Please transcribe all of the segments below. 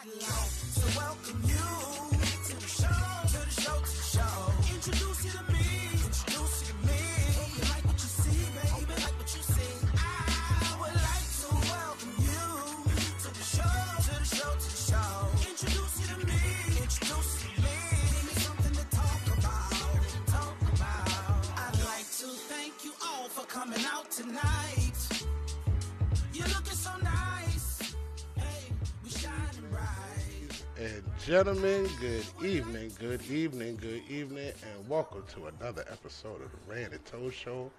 I'd like to welcome you to the show, to the show, to the show. Introduce you to me, introduce you to me. Hope you like what you see, baby, like what you see. I would like to welcome you to the show, to the show, to the show. Introduce you to me, introduce you to me. Give me something to talk about, talk about. I'd like to thank you all for coming out tonight. You're looking so nice. Hey, we shining bright. And gentlemen, good evening, good evening, good evening, and welcome to another episode of the Rand and Toe Show,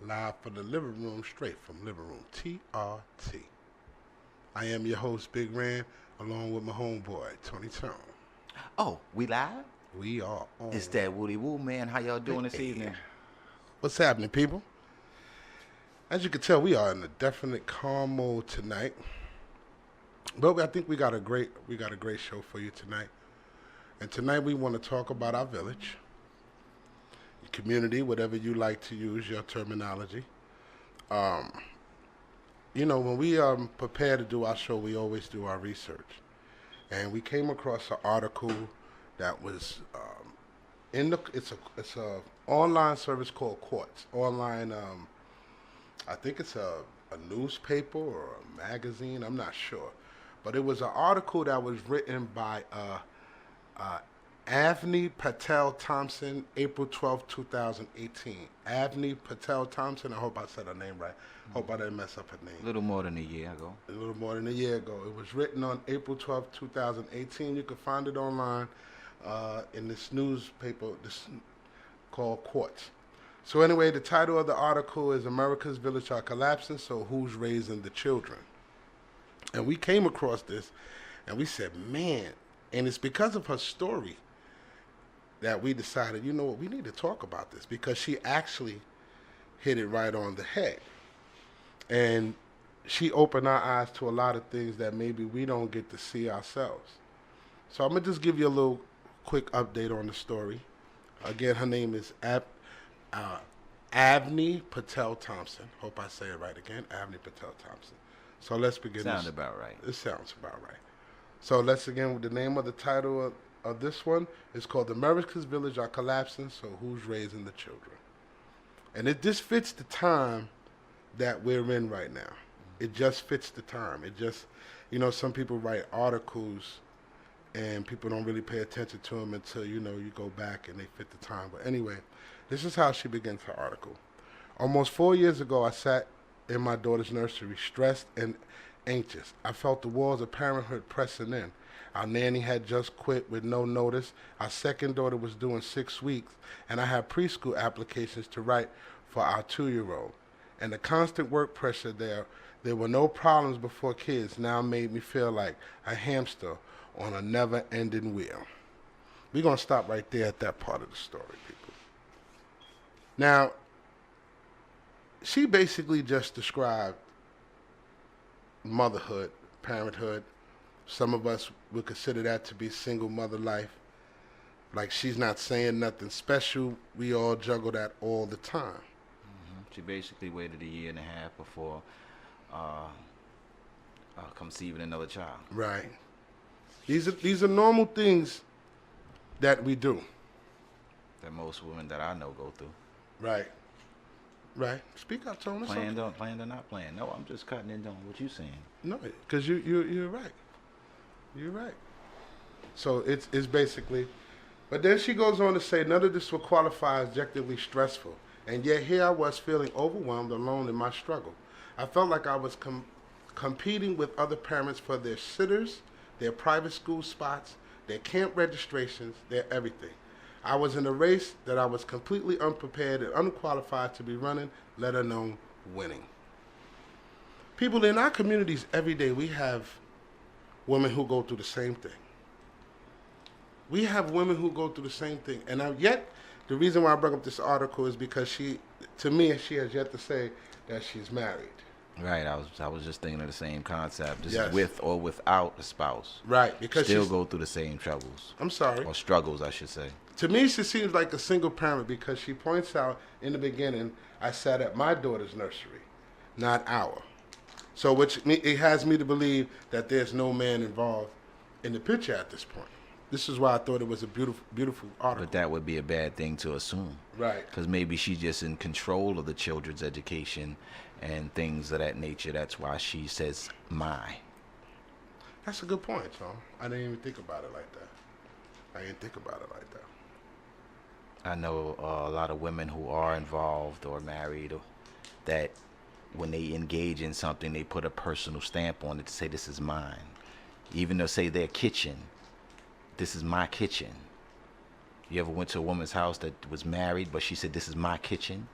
live from the living room, straight from Living Room TRT. I am your host, Big Rand, along with my homeboy, Tony Tone. Oh, we live? We are on. It's that Woody Woo, man. How y'all doing this evening? What's happening, people? As you can tell, we are in a definite calm mode tonight. But I think we got a great show for you tonight. And tonight we want to talk about our village, your community, whatever you like to use your terminology. You know, when we prepare to do our show, we always do our research. And we came across an article that was it's a online service called Quartz. Online, I think it's a newspaper or a magazine, I'm not sure. But it was an article that was written by Avni Patel Thompson, April 12, 2018. Avni Patel Thompson, I hope I said her name right. Hope I didn't mess up her name. A little more than a year ago. A little more than a year ago. It was written on April 12, 2018. You can find it online in this newspaper called Quartz. So anyway, the title of the article is America's Village Are Collapsing, so who's raising the children? And we came across this, and we said, man, and it's because of her story that we decided, you know what, we need to talk about this, because she actually hit it right on the head. And she opened our eyes to a lot of things that maybe we don't get to see ourselves. So I'm going to just give you a little quick update on the story. Again, her name is Avni Patel Thompson. Hope I say it right again, Avni Patel Thompson. So let's begin. Sounds about right. It sounds about right. So let's again, the name of the title of this one is called America's Village Are Collapsing, so who's raising the children? And this fits the time that we're in right now. It just fits the time. It just, you know, some people write articles and people don't really pay attention to them until, you know, you go back and they fit the time. But anyway, this is how she begins her article. Almost 4 years ago, I sat in my daughter's nursery, stressed and anxious. I felt the walls of parenthood pressing in. Our nanny had just quit with no notice. Our second daughter was doing 6 weeks, and I had preschool applications to write for our 2-year-old. And the constant work pressure there were no problems before kids, now made me feel like a hamster on a never-ending wheel. We're going to stop right there at that part of the story, people. Now, she basically just described motherhood, parenthood. Some of us would consider that to be single mother life. Like, she's not saying nothing special. We all juggle that all the time. Mm-hmm. She basically waited a year and a half before conceiving another child. Right. These are normal things that we do. That most women that I know go through. Right. Right. Speak up, Tony. Planned or not planned. No, I'm just cutting in on what you're saying. No, because you're right. You're right. So it's basically, but then she goes on to say, none of this will qualify as objectively stressful. And yet here I was feeling overwhelmed, alone in my struggle. I felt like I was competing with other parents for their sitters, their private school spots, their camp registrations, their everything. I was in a race that I was completely unprepared and unqualified to be running, let alone winning. People, in our communities every day, we have women who go through the same thing. We have women who go through the same thing. And yet, the reason why I bring up this article is because she has yet to say that she's married. Right, I was just thinking of the same concept. Just Yes. with or without a spouse. Right, because still go through the same troubles. I'm sorry. Or struggles, I should say. To me, she seems like a single parent because she points out in the beginning, I sat at my daughter's nursery, not our. So it has me to believe that there's no man involved in the picture at this point. This is why I thought it was a beautiful article. But that would be a bad thing to assume. Right. Because maybe she's just in control of the children's education and things of that nature. That's why she says my. That's a good point, Tom. I didn't even think about it like that. I know a lot of women who are involved or married that when they engage in something, they put a personal stamp on it to say, this is mine. Even they'll say their kitchen, this is my kitchen. You ever went to a woman's house that was married, but she said, this is my kitchen?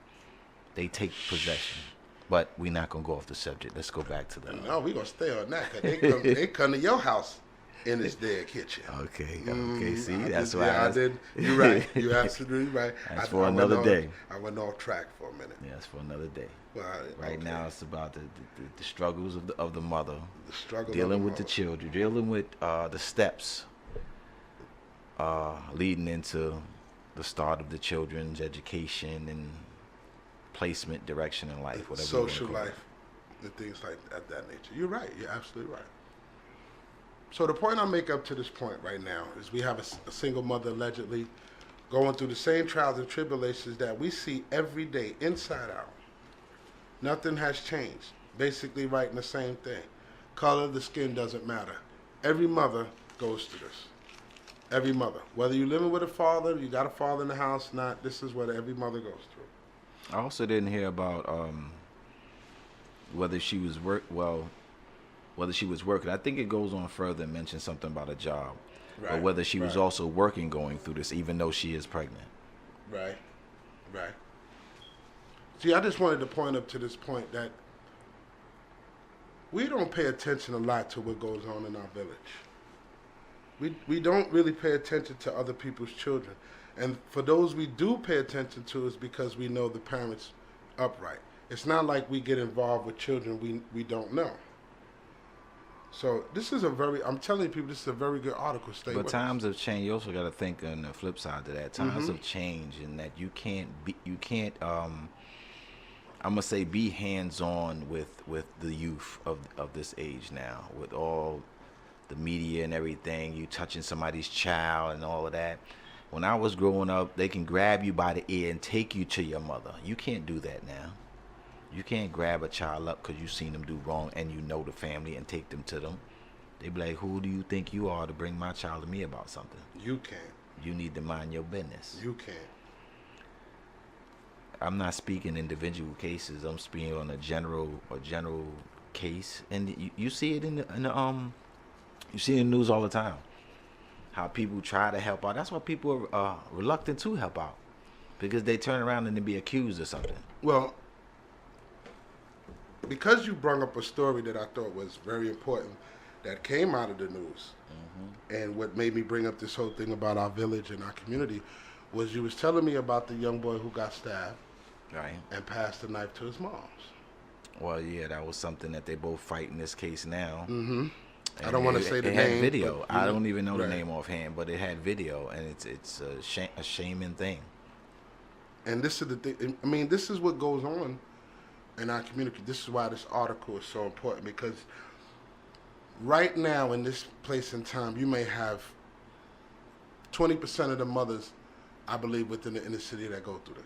They take possession. But we're not going to go off the subject. Let's go back to the... No, we're going to stay on that, because they come to your house in this their kitchen. Okay, see, that's did, why I did. You're right. You're absolutely right. That's for another day. I went off track for a minute. Yeah, that's for another day. Well, right now, it's about the struggles of the mother, the struggle, dealing with the children, dealing with the steps leading into the start of the children's education and placement, direction in life, whatever. Social life, and things like that nature. You're right. You're absolutely right. So the point I make up to this point right now is we have a single mother allegedly going through the same trials and tribulations that we see every day, inside out. Nothing has changed. Basically writing the same thing. Color of the skin doesn't matter. Every mother goes through this. Every mother. Whether you're living with a father, you got a father in the house, not, this is what every mother goes through. I also didn't hear about whether she was working. I think it goes on further and mentions something about a job. Right. Or whether she was also working going through this, even though she is pregnant. Right. See, I just wanted to point up to this point that we don't pay attention a lot to what goes on in our village. We don't really pay attention to other people's children. And for those we do pay attention to, is because we know the parents upright. It's not like we get involved with children we don't know. So this is I'm telling people, this is a very good article. But times have changed. You also got to think on the flip side to that. Times have changed in that you can't I'm gonna say be hands-on with the youth of this age now, with all the media and everything. You touching somebody's child and all of that. When I was growing up, they can grab you by the ear and take you to your mother. You can't do that now. You can't grab a child up because you've seen them do wrong and you know the family and take them to them. They be like, who do you think you are to bring my child to me about something? You can't. You need to mind your business. You can't. I'm not speaking individual cases. I'm speaking on a general case, and you see it in the you see it in the news all the time. How people try to help out. That's why people are reluctant to help out, because they turn around and they be accused of something. Well, because you brought up a story that I thought was very important that came out of the news, and what made me bring up this whole thing about our village and our community was you was telling me about the young boy who got stabbed, right, and passed the knife to his mom's. Well, yeah, that was something that they both fight in this case now. Mm-hmm. I don't want to say the name. It had video. But, I don't even know right. the name offhand, but it had video, and it's a shaming thing. And this is the thing. I mean, this is what goes on in our community. This is why this article is so important, because right now in this place and time, you may have 20% of the mothers, I believe, within the inner city that go through this.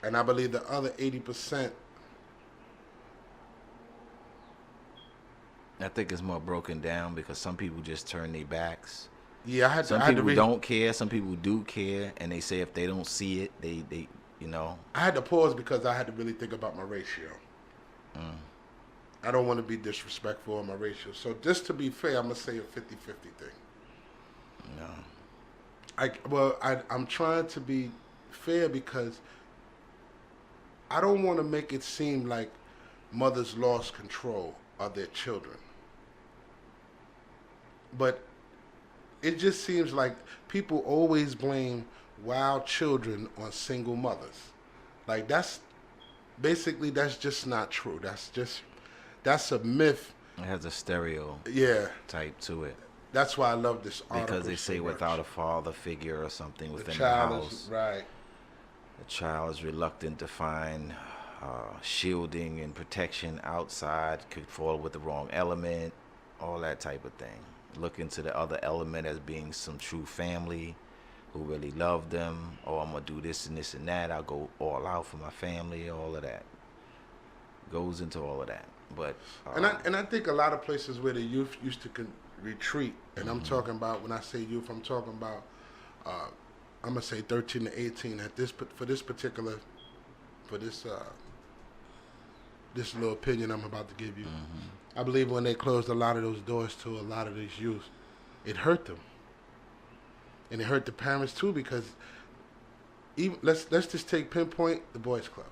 And I believe the other 80%. I think it's more broken down because some people just turn their backs. Yeah, some people don't care. Some people do care, and they say if they don't see it, they you know. I had to pause because I had to really think about my ratio. I don't want to be disrespectful on my ratio. So just to be fair, I'm gonna say a 50-50 thing. No. I'm trying to be fair because I don't want to make it seem like mothers lost control of their children. But it just seems like people always blame wild children on single mothers. Like that's just not true. That's a myth. It has a stereo type to it. That's why I love this article. Because they say without a father figure or something within the house, right. The child is reluctant to find shielding and protection outside, could fall with the wrong element, all that type of thing. Look into the other element as being some true family who really love them. Oh, I'm gonna do this and this and that. I'll go all out for my family. All of that goes into all of that. But and I think a lot of places where the youth used to retreat, and I'm talking about, when I say youth, I'm talking about I'm gonna say 13 to 18 at this this little opinion I'm about to give you. I believe when they closed a lot of those doors to a lot of these youth, it hurt them, and it hurt the parents too, because even let's just take pinpoint the boys club.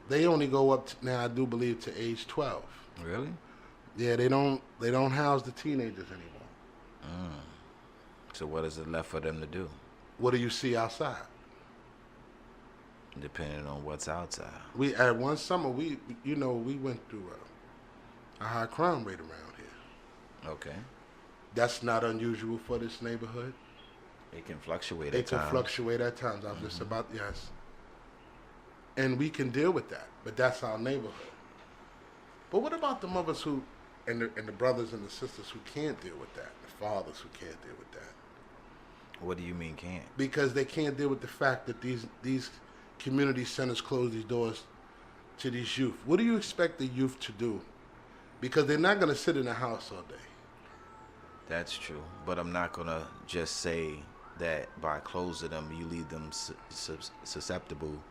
They only go up to, now I do believe, to age 12. really, Yeah, they don't house the teenagers anymore. so what is it left for them to do? What do you see outside? Depending on what's outside. We at one summer we went through a high crime rate around here. Okay, That's not unusual for this neighborhood. it can fluctuate It at can times. fluctuate at times. I was just about, yes. And we can deal with that, but that's our neighborhood. But what about the mothers who, and the brothers and the sisters who can't deal with that, the fathers who can't deal with that? What do you mean can't? Because they can't deal with the fact that these community centers close these doors to these youth. What do you expect the youth to do? Because they're not going to sit in the house all day. That's true, but I'm not gonna just say that by closing them, you leave them susceptible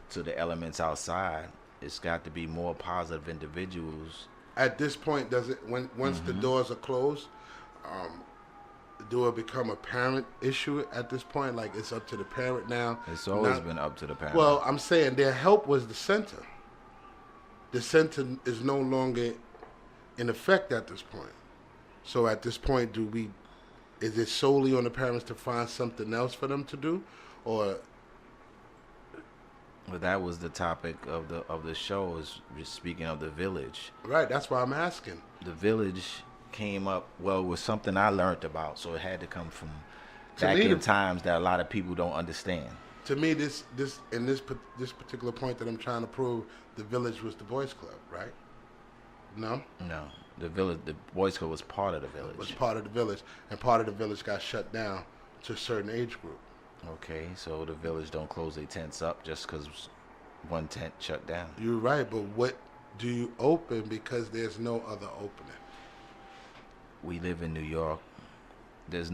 to the elements outside. It's got to be more positive individuals. At this point, does it, once the doors are closed, do it become a parent issue at this point? Like, it's up to the parent now? It's always been up to the parent. Well, I'm saying their help was the center. The center is no longer in effect at this point. So at this point, is it solely on the parents to find something else for them to do, or? Well, that was the topic of the show. Is just speaking of the village. Right. That's why I'm asking. The village came up with something I learned about, so it had to come from back in times that a lot of people don't understand. To me, this particular point that I'm trying to prove, the village was the boys' club, right? No. No, the boys' club was part of the village. It was part of the village, and part of the village got shut down to a certain age group. Okay, so the village don't close their tents up just because one tent shut down. You're right, but what do you open because there's no other opening? We live in New York. There's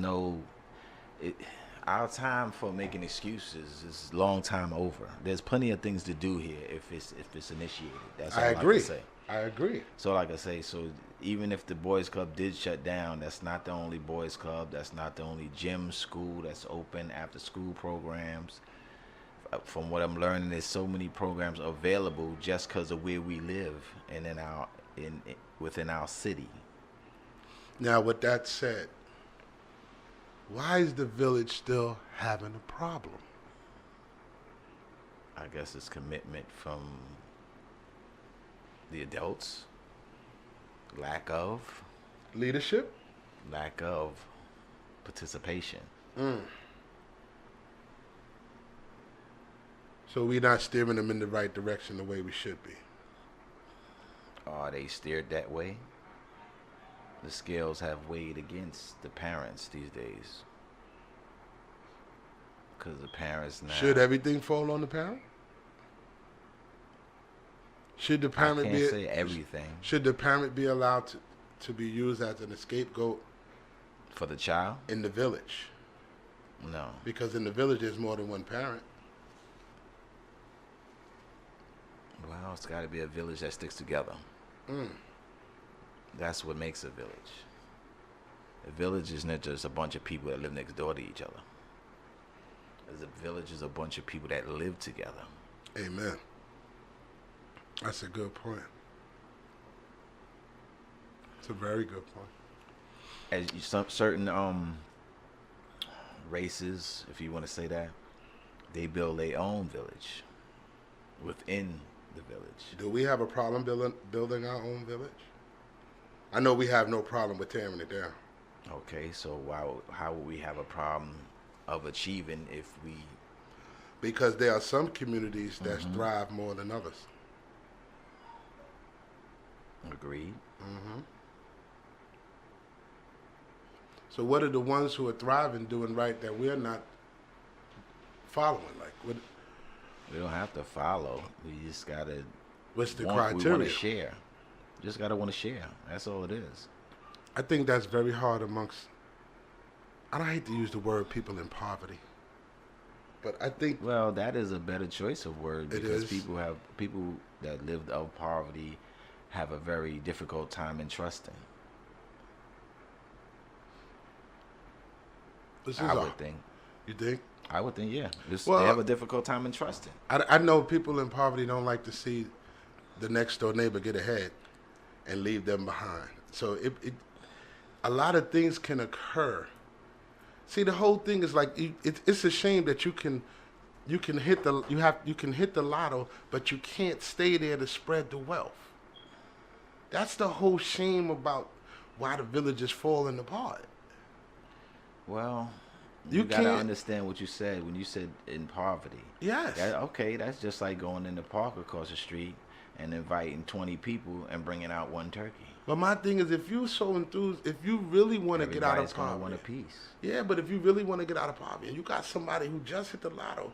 our time for making excuses is long time over. There's plenty of things to do here if it's initiated. That's all I agree. can say. I agree. So like I say, so even if the boys club did shut down, that's not the only boys club. That's not the only gym, school that's open, after school programs. From what I'm learning, there's so many programs available just because of where we live and within our city. Now, with that said, why is the village still having a problem? I guess it's commitment from the adults, lack of leadership, lack of participation. So we're not steering them in the right direction the way we should be. Are they steered that way? The scales have weighed against the parents these days. Because the parents now... Should everything fall on the parent? Should the parent I can't say everything. Should the parent be allowed to be used as an scapegoat for the child? In the village? No. Because in the village there's more than one parent. Well, it's got to be a village that sticks together. That's what makes a village. A village is not just a bunch of people that live next door to each other. A village is a bunch of people that live together. Amen. That's a good point. It's a very good point. As certain races, if you want to say that, they build their own village within the village. Do we have a problem building our own village? I know we have no problem with tearing it down. Okay, so how would we have a problem of achieving if we... Because there are some communities that thrive more than others. Agreed. So what are the ones who are thriving, doing right, that we're not following? Like, We don't have to follow. We just gotta what's the we want criteria? to share. Just gotta want to share. That's all it is. I think that's very hard amongst, I don't hate to use the word people in poverty, but I think Well, that is a better choice of word It because is. people that lived of poverty have a very difficult time in trusting. this is I would think. You think? I would think, yeah. Well, they have a difficult time in trusting. I know people in poverty don't like to see the next door neighbor get ahead and leave them behind. So a lot of things can occur. See, the whole thing is like it's a shame that you can hit the lotto, but you can't stay there to spread the wealth. That's the whole shame about why the village is falling apart. Well, You you gotta can't- understand what you said when you said in poverty. Yes. Okay, that's just like going in the park across the street and inviting 20 people and bringing out one turkey. But my thing is, if you're so enthused, if you really want to get out of Everybody's gonna poverty, want a piece. yeah, but if you really want to get out of poverty, and you got somebody who just hit the lotto,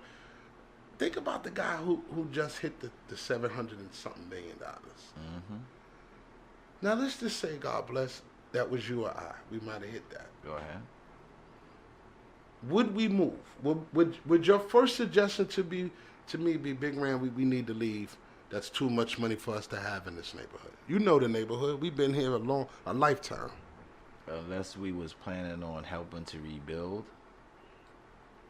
think about the guy who just hit the 700 and something $1 million. Mm-hmm. Now let's just say, God bless, that was you or I. We might have hit that. Go ahead. Would we move? Would your first suggestion to me be, Big Ram, we need to leave? That's too much money for us to have in this neighborhood. You know the neighborhood. We've been here a lifetime. Unless we was planning on helping to rebuild.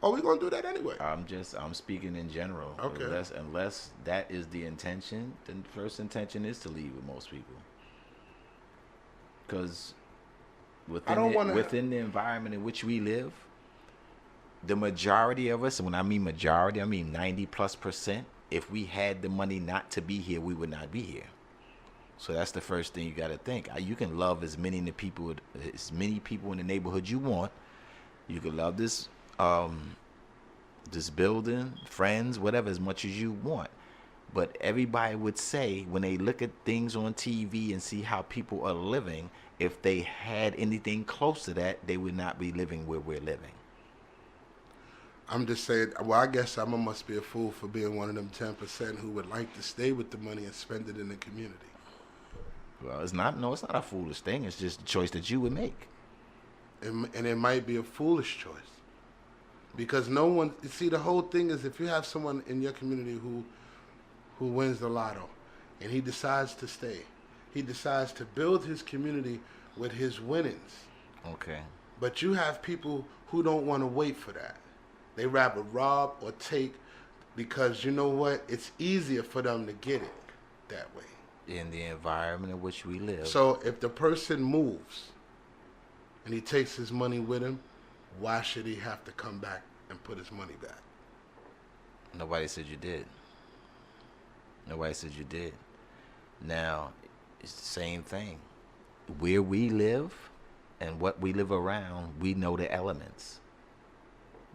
Oh, we're gonna do that anyway. I'm speaking in general. Okay. Unless that is the intention, then the first intention is to leave with most people. Because within the environment in which we live, the majority of us, and when I mean majority, I mean 90+%, if we had the money not to be here, we would not be here. So that's the first thing you got to think. You can love as many people in the neighborhood you want. You can love this building, friends, whatever, as much as you want. But everybody would say, when they look at things on TV and see how people are living, if they had anything close to that, they would not be living where we're living. I'm just saying, well, I guess I must be a fool for being one of them 10% who would like to stay with the money and spend it in the community. Well, it's not a foolish thing. It's just a choice that you would make. And it might be a foolish choice. Because no one, you see, the whole thing is, if you have someone in your community who wins the lotto and he decides to stay, he decides to build his community with his winnings. Okay. But you have people who don't want to wait for that. They rather rob or take, because you know what? It's easier for them to get it that way. In the environment in which we live. So if the person moves and he takes his money with him, why should he have to come back and put his money back? Nobody said you did. Nobody said you did. Now, it's the same thing. Where we live and what we live around, we know the elements.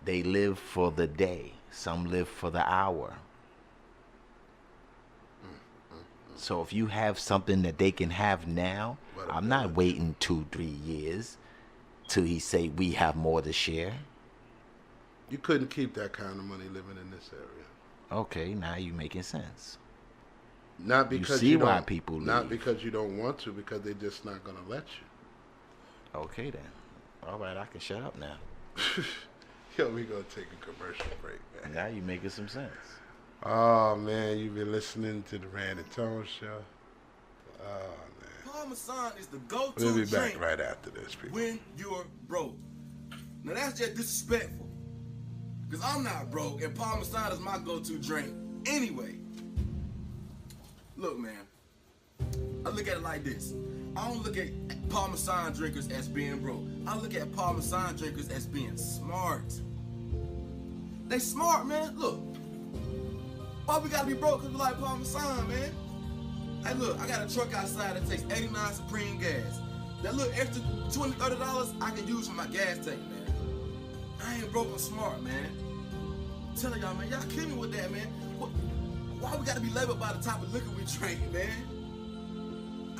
They live for the day. Some live for the hour. So if you have something that they can have now, I'm not waiting 2-3 years till he say we have more to share. You couldn't keep that kind of money living in this area. Okay, now you're making sense. Not because see why don't, people not leave. because you don't want to, because they're just not gonna let you. Okay then. All right, I can shut up now. Yo, we gonna take a commercial break, man. Now you're making some sense. Oh man, you've been listening to the Rand and Tone Show. Oh man. Parmesan is the go-to We'll be drink back right after this, people. when you're broke. Now that's just disrespectful. Because I'm not broke and Parmesan is my go-to drink anyway. Look, man. I look at it like this. I don't look at Parmesan drinkers as being broke. I look at Parmesan drinkers as being smart. They smart, man. Look. Why we gotta be broke because we like Parmesan, man? Hey, look, I got a truck outside that takes 89 Supreme gas. That little extra $20, $30 I can use for my gas tank, man. I ain't broke, I'm smart, man. I'm telling y'all, man, y'all kill me with that, man. Why we gotta be labeled by the type of liquor we drink, man?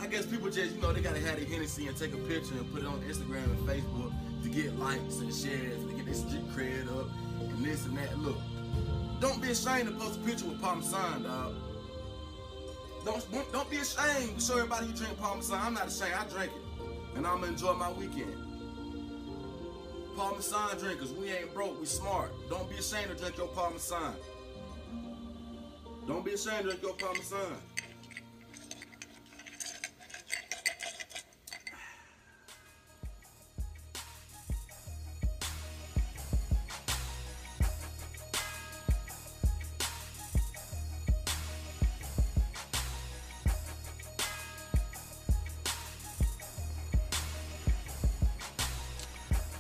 I guess people just, they gotta have the Hennessy and take a picture and put it on Instagram and Facebook to get likes and shares and to get their street cred up and this and that. Look, don't be ashamed to post a picture with Parmesan, dog. Don't be ashamed to show everybody you drink Parmesan. I'm not ashamed, I drink it. And I'm gonna enjoy my weekend. Parmesan drinkers, we ain't broke, we smart. Don't be ashamed to drink your Parmesan. Don't be ashamed to drink your Parmesan.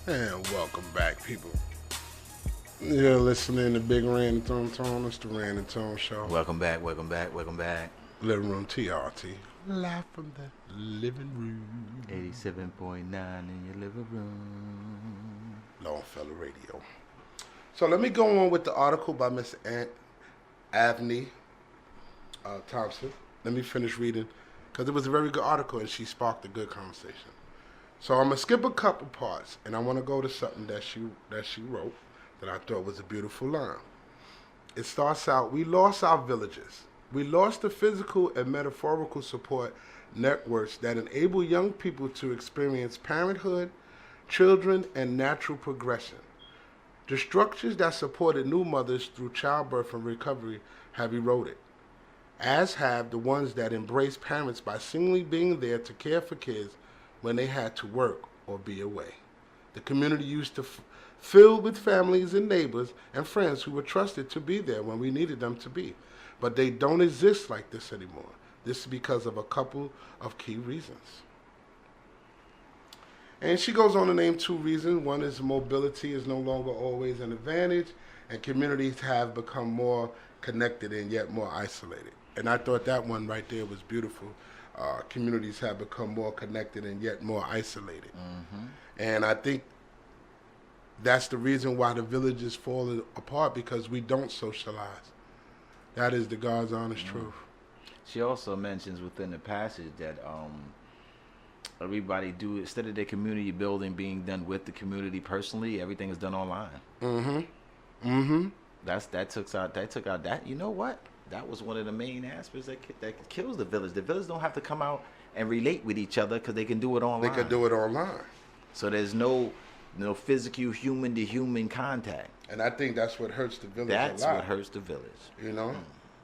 And welcome back, people. You're listening to Big Randy Tone. It's the Randy Tone Show. Welcome back. Living Room TRT. Live from the living room. 87.9 in your living room. Longfellow Radio. So let me go on with the article by Miss Avni Thompson. Let me finish reading, because it was a very good article and she sparked a good conversation. So I'm going to skip a couple parts, and I want to go to something that she wrote that I thought was a beautiful line. It starts out, we lost our villages. We lost the physical and metaphorical support networks that enable young people to experience parenthood, children, and natural progression. The structures that supported new mothers through childbirth and recovery have eroded, as have the ones that embrace parents by singly being there to care for kids when they had to work or be away. The community used to fill with families and neighbors and friends who were trusted to be there when we needed them to be. But they don't exist like this anymore. This is because of a couple of key reasons. And she goes on to name two reasons. One is mobility is no longer always an advantage, and communities have become more connected and yet more isolated. And I thought that one right there was beautiful. Communities have become more connected and yet more isolated. Mm-hmm. And I think that's the reason why the villages fall apart, because we don't socialize. That is the God's honest truth. She also mentions within the passage that everybody instead of their community building being done with the community personally, everything is done online. Mm-hmm. Mm-hmm. That took out that, you know what? That was one of the main aspects that kills the village. The village don't have to come out and relate with each other because they can do it online. They can do it online. So there's no physical human to human contact. And I think that's what hurts the village That's a lot. what hurts the village. You know?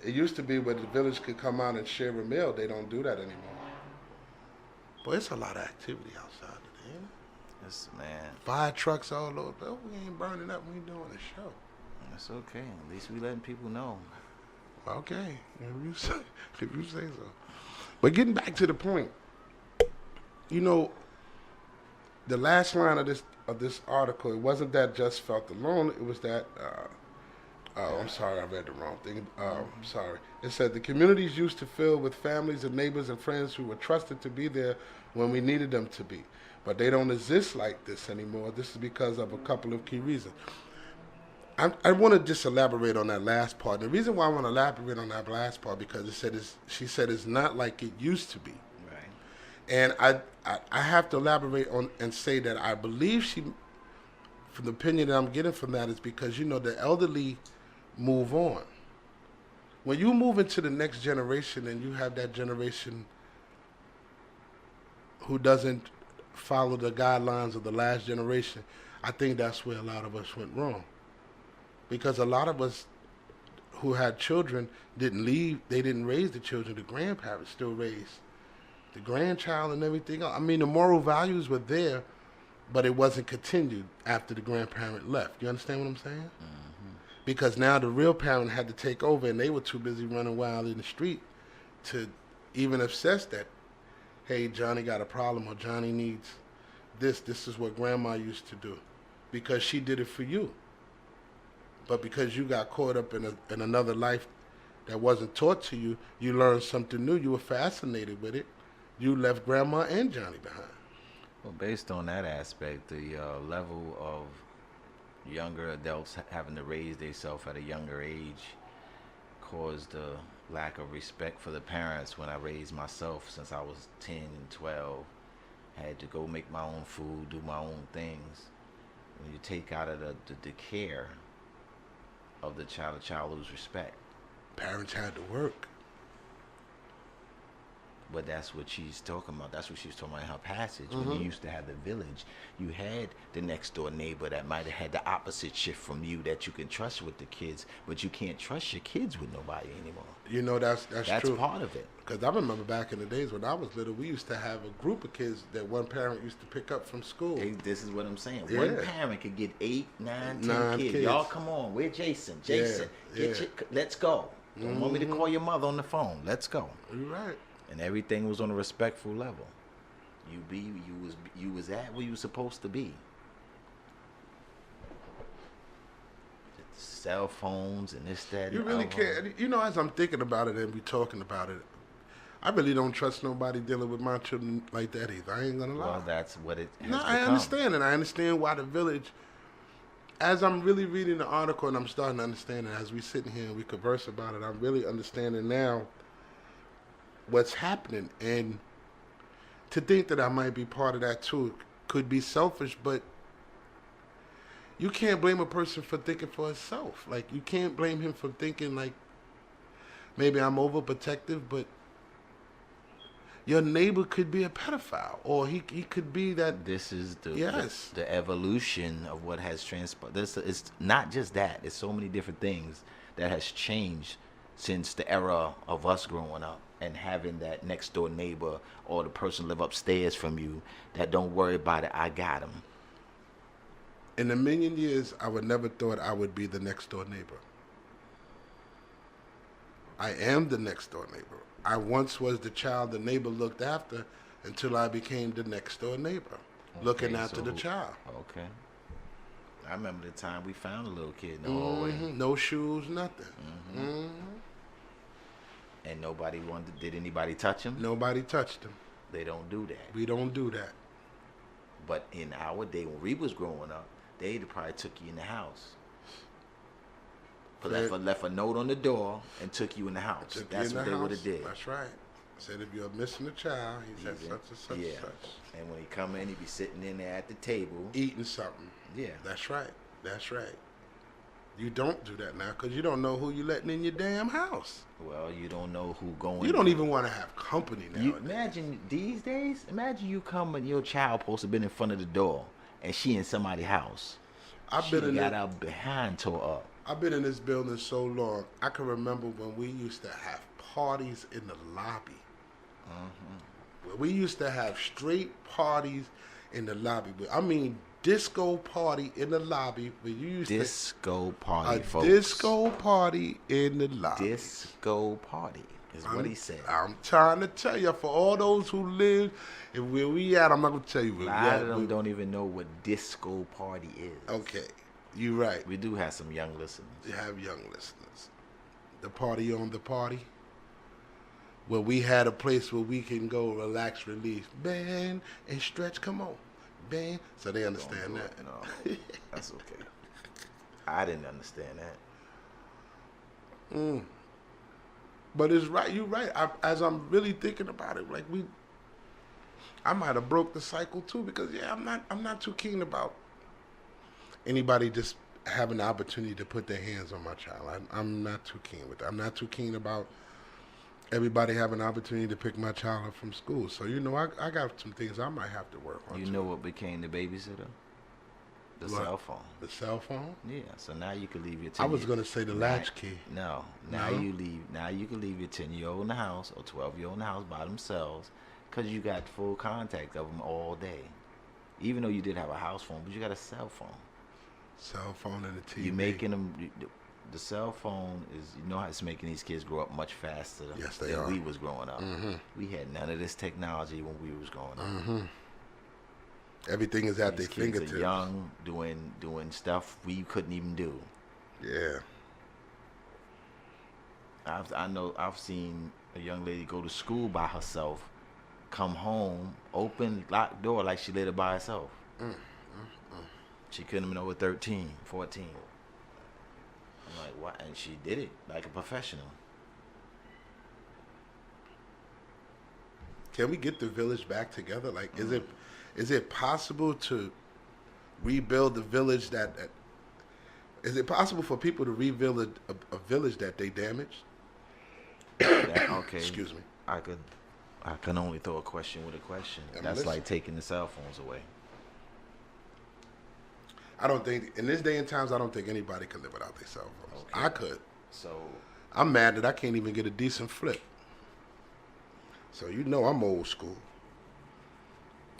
It used to be where the village could come out and share a meal. They don't do that anymore. Boy, it's a lot of activity outside today, ain't it? Yes, man. Fire trucks all over. Oh, we ain't burning up when we doing a show. That's okay. At least we letting people know. Okay, if you say so. But getting back to the point, the last line of this article, it wasn't that just felt alone. It was that. I'm sorry, I read the wrong thing. Sorry. It said the communities used to fill with families and neighbors and friends who were trusted to be there when we needed them to be, but they don't exist like this anymore. This is because of a couple of key reasons. I want to just elaborate on that last part. And the reason why I want to elaborate on that last part, because she said it's not like it used to be. Right. And I have to elaborate on and say that I believe from the opinion that I'm getting from that, is because, the elderly move on. When you move into the next generation and you have that generation who doesn't follow the guidelines of the last generation, I think that's where a lot of us went wrong. Because a lot of us who had children didn't leave, they didn't raise the children. The grandparents still raised the grandchild and everything else. I mean, the moral values were there, but it wasn't continued after the grandparent left. You understand what I'm saying? Mm-hmm. Because now the real parent had to take over, and they were too busy running wild in the street to even assess that, hey, Johnny got a problem, or Johnny needs this. This is what grandma used to do, because she did it for you. But because you got caught up in another life that wasn't taught to you, you learned something new. You were fascinated with it. You left grandma and Johnny behind. Well, based on that aspect, the level of younger adults having to raise themselves at a younger age caused lack of respect for the parents when I raised myself since I was 10 and 12. Had to go make my own food, do my own things. When you take out of the care of the child lose respect. Parents had to work. But that's what she's talking about. That's what she was talking about in her passage. When you used to have the village, you had the next door neighbor that might have had the opposite shift from you that you can trust with the kids, but you can't trust your kids with nobody anymore. You know, that's true. That's part of it. Because I remember back in the days when I was little, we used to have a group of kids that one parent used to pick up from school. This is what I'm saying. Yeah. One parent could get 8, 9, 10 9 kids. kids. Y'all come on. Where Jason? Jason, let's go. Don't want me to call your mother on the phone. Let's go. You're right. And everything was on a respectful level. You was at where you was supposed to be. Cell phones and this, that. You really can't. You know, as I'm thinking about it and we talking about it, I really don't trust nobody dealing with my children like that either. I ain't gonna lie. Well, that's what it has No, become. I understand it. I understand why the village. As I'm really reading the article and I'm starting to understand it, as we sitting here and we converse about it, I'm really understanding now what's happening. And to think that I might be part of that too could be selfish, but you can't blame a person for thinking for himself. Like, you can't blame him for thinking like, maybe I'm overprotective, but your neighbor could be a pedophile, or he could be that. This is Yes. the evolution of what has transpired. It's not just that. It's so many different things that has changed since the era of us growing up and having that next door neighbor or the person live upstairs from you that don't worry about it. I got him. In a million years, I would never thought I would be the next door neighbor. I am the next door neighbor. I once was the child the neighbor looked after until I became the next door neighbor, looking after the child. Okay. I remember the time we found a little kid in the hallway. No shoes, nothing. And nobody did anybody touch him? Nobody touched him. They don't do that. We don't do that. But in our day, when we was growing up, they'd probably took you in the house. Left a note on the door and took you in the house. That's what they would have did. That's right. Said if you're missing a child, he said such and such and such. And when he come in, he be sitting in there at the table. Eating something. Yeah. That's right. That's right. You don't do that now because you don't know who you letting in your damn house. Well, you don't know who going. You don't even want to have company now. Imagine these days. Imagine you come and your child supposed to been in front of the door, and she in somebody's house. She got out behind tore up. I've been in this building so long. I can remember when we used to have parties in the lobby. Where we used to have straight parties in the lobby. I mean, disco party in the lobby. Where you used disco party, folks. Disco party in the lobby. Disco party is what he said. I'm trying to tell you, for all those who live and where we at, I'm not going to tell you where we at. A lot of them don't even know what disco party is. Okay, you're right. We do have some young listeners. You have young listeners. The party on the party, where we had a place where we can go relax, release, bend and stretch. Come on, bend. So they understand that. No, that's okay. I didn't understand that. But it's right. You're right. As I'm really thinking about it, like I might have broke the cycle too because I'm not too keen about anybody just having the opportunity to put their hands on my child. I'm not too keen with that. I'm not too keen about everybody having an opportunity to pick my child up from school. So, I got some things I might have to work on. You know what became the babysitter? The cell phone. The cell phone? Yeah. So now you can leave your 10-year-old. I was going to say the latchkey. No. Now you can leave your 10-year-old in the house or 12-year-old in the house by themselves because you got full contact of them all day. Even though you did have a house phone, but you got a cell phone. Cell phone and the TV. You're making them. The cell phone is, how it's making these kids grow up much faster than we was growing up. We had none of this technology when we was growing up. Everything is at their These kids fingertips. are young, doing stuff we couldn't even do. Yeah. I've seen a young lady go to school by herself, come home, open locked door like she lived by herself. She couldn't have been over 13, 14. I'm like, what? And she did it like a professional. can we get the village back together? Like, is it possible to rebuild the village that is it possible for people to rebuild a village that they damaged? Okay. Excuse me. I can only throw a question with a question. That's like taking the cell phones away. I don't think in this day and times I don't think anybody can live without their cell phones. Okay. I could. So I'm mad that I can't even get a decent flip. So you know I'm old school.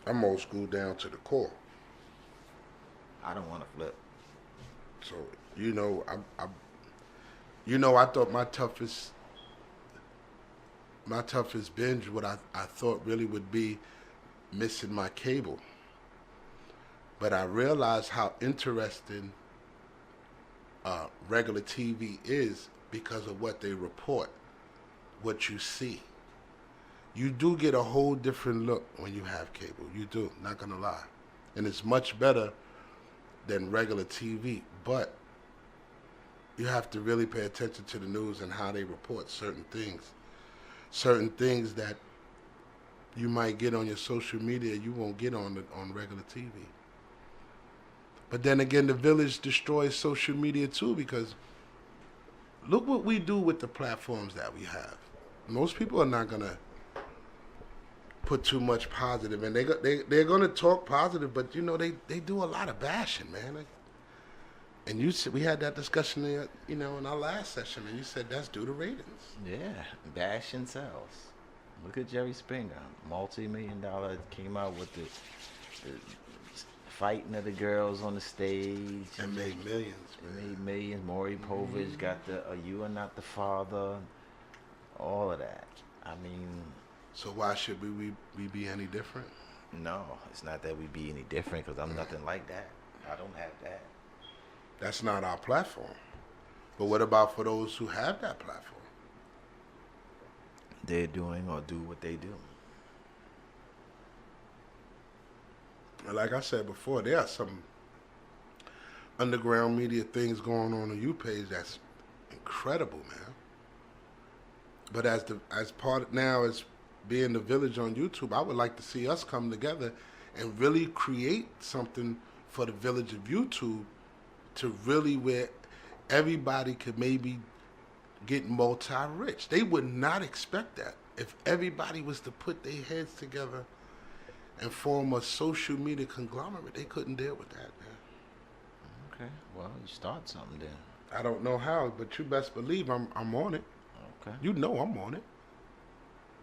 I'm old school down to the core. I don't want to flip. So I thought my toughest binge, what I thought really would be missing my cable. But I realized how interesting regular TV is because of what they report, what you see. You do get a whole different look when you have cable. You do, not gonna lie. And it's much better than regular TV, but you have to really pay attention to the news and how they report certain things. Certain things that you might get on your social media, you won't get on regular TV. But then again, the village destroys social media too, because look what we do with the platforms that we have. Most people are not gonna put too much positive, and they're gonna talk positive, but you know they do a lot of bashing, man. And you said we had that discussion there, you know, in our last session, and you said that's due to ratings. Yeah, bashing sells. Look at Jerry Springer, multi-million-dollar, came out with the fighting of the girls on the stage. And made millions, man. Made millions. Maury Povich got the You Are Not the Father, all of that. I mean... So why should we be any different? No, it's not that we be any different, because I'm nothing like that. I don't have that. That's not our platform. But what about for those who have that platform? They're doing or do what they do. Like I said before, there are some underground media things going on the page that's incredible, man. But as being the village on YouTube, I would like to see us come together and really create something for the village of YouTube to really where everybody could maybe get multi-rich. They would not expect that. If everybody was to put their heads together and form a social media conglomerate, they couldn't deal with that, man. Okay, well, you start something then. I don't know how, but you best believe I'm on it. Okay. You know I'm on it.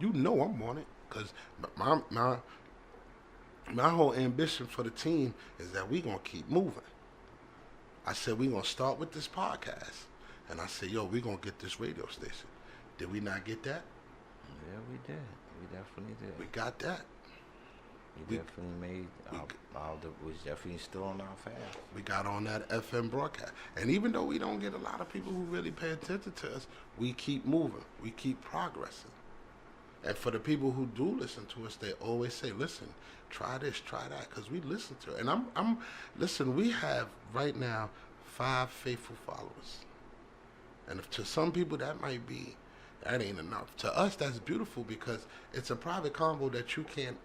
You know I'm on it, because my whole ambition for the team is that we gonna keep moving. I said we gonna start with this podcast, and I said, yo, we gonna get this radio station. Did we not get that? Yeah, we did. We definitely did. We got that. We definitely made. Was definitely still on our path. We got on that FM broadcast, and even though we don't get a lot of people who really pay attention to us, we keep moving. We keep progressing. And for the people who do listen to us, they always say, listen, try this, try that, because we listen to it. And listen, we have right now 5 faithful followers. And if to some people that ain't enough. To us, that's beautiful, because it's a private convo that you can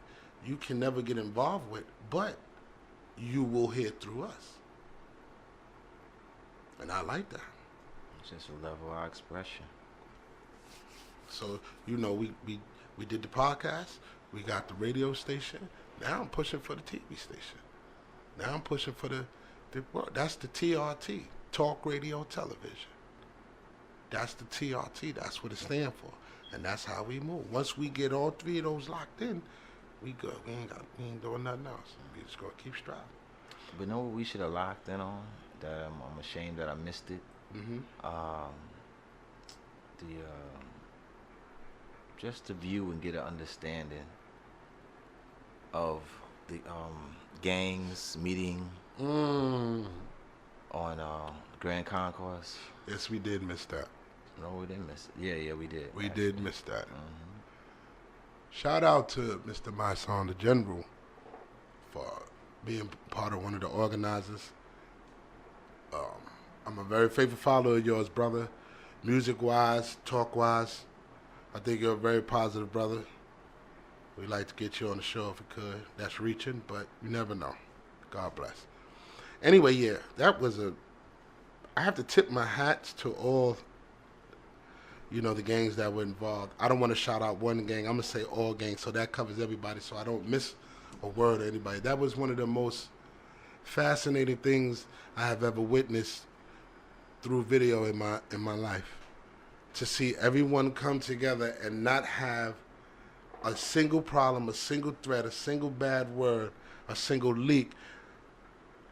never get involved with, but you will hear through us. And I like that. It's just a level of expression. So, you know, we did the podcast, we got the radio station, now I'm pushing for the TV station. Now I'm pushing for that's the TRT, Talk Radio Television. That's the TRT, that's what it stands for. And that's how we move. Once we get all 3 of those locked in, we good. We ain't doing nothing else. We just gonna keep striving. But know what we should have locked in on? That I'm ashamed that I missed it. Mm-hmm. Just to view and get an understanding of the gangs meeting on Grand Concourse. Yes, we did miss that. No, we didn't miss it. Yeah, we did. We did miss that. Mm-hmm. Shout out to Mr. Myson, the General, for being part of one of the organizers. I'm a very faithful follower of yours, brother. Music-wise, talk-wise, I think you're a very positive brother. We'd like to get you on the show if we could. That's reaching, but you never know. God bless. Anyway, yeah, that was I have to tip my hats to all, the gangs that were involved. I don't want to shout out one gang. I'm going to say all gangs, so that covers everybody, so I don't miss a word of anybody. That was one of the most fascinating things I have ever witnessed through video in my life. To see everyone come together and not have a single problem, a single threat, a single bad word, a single leak.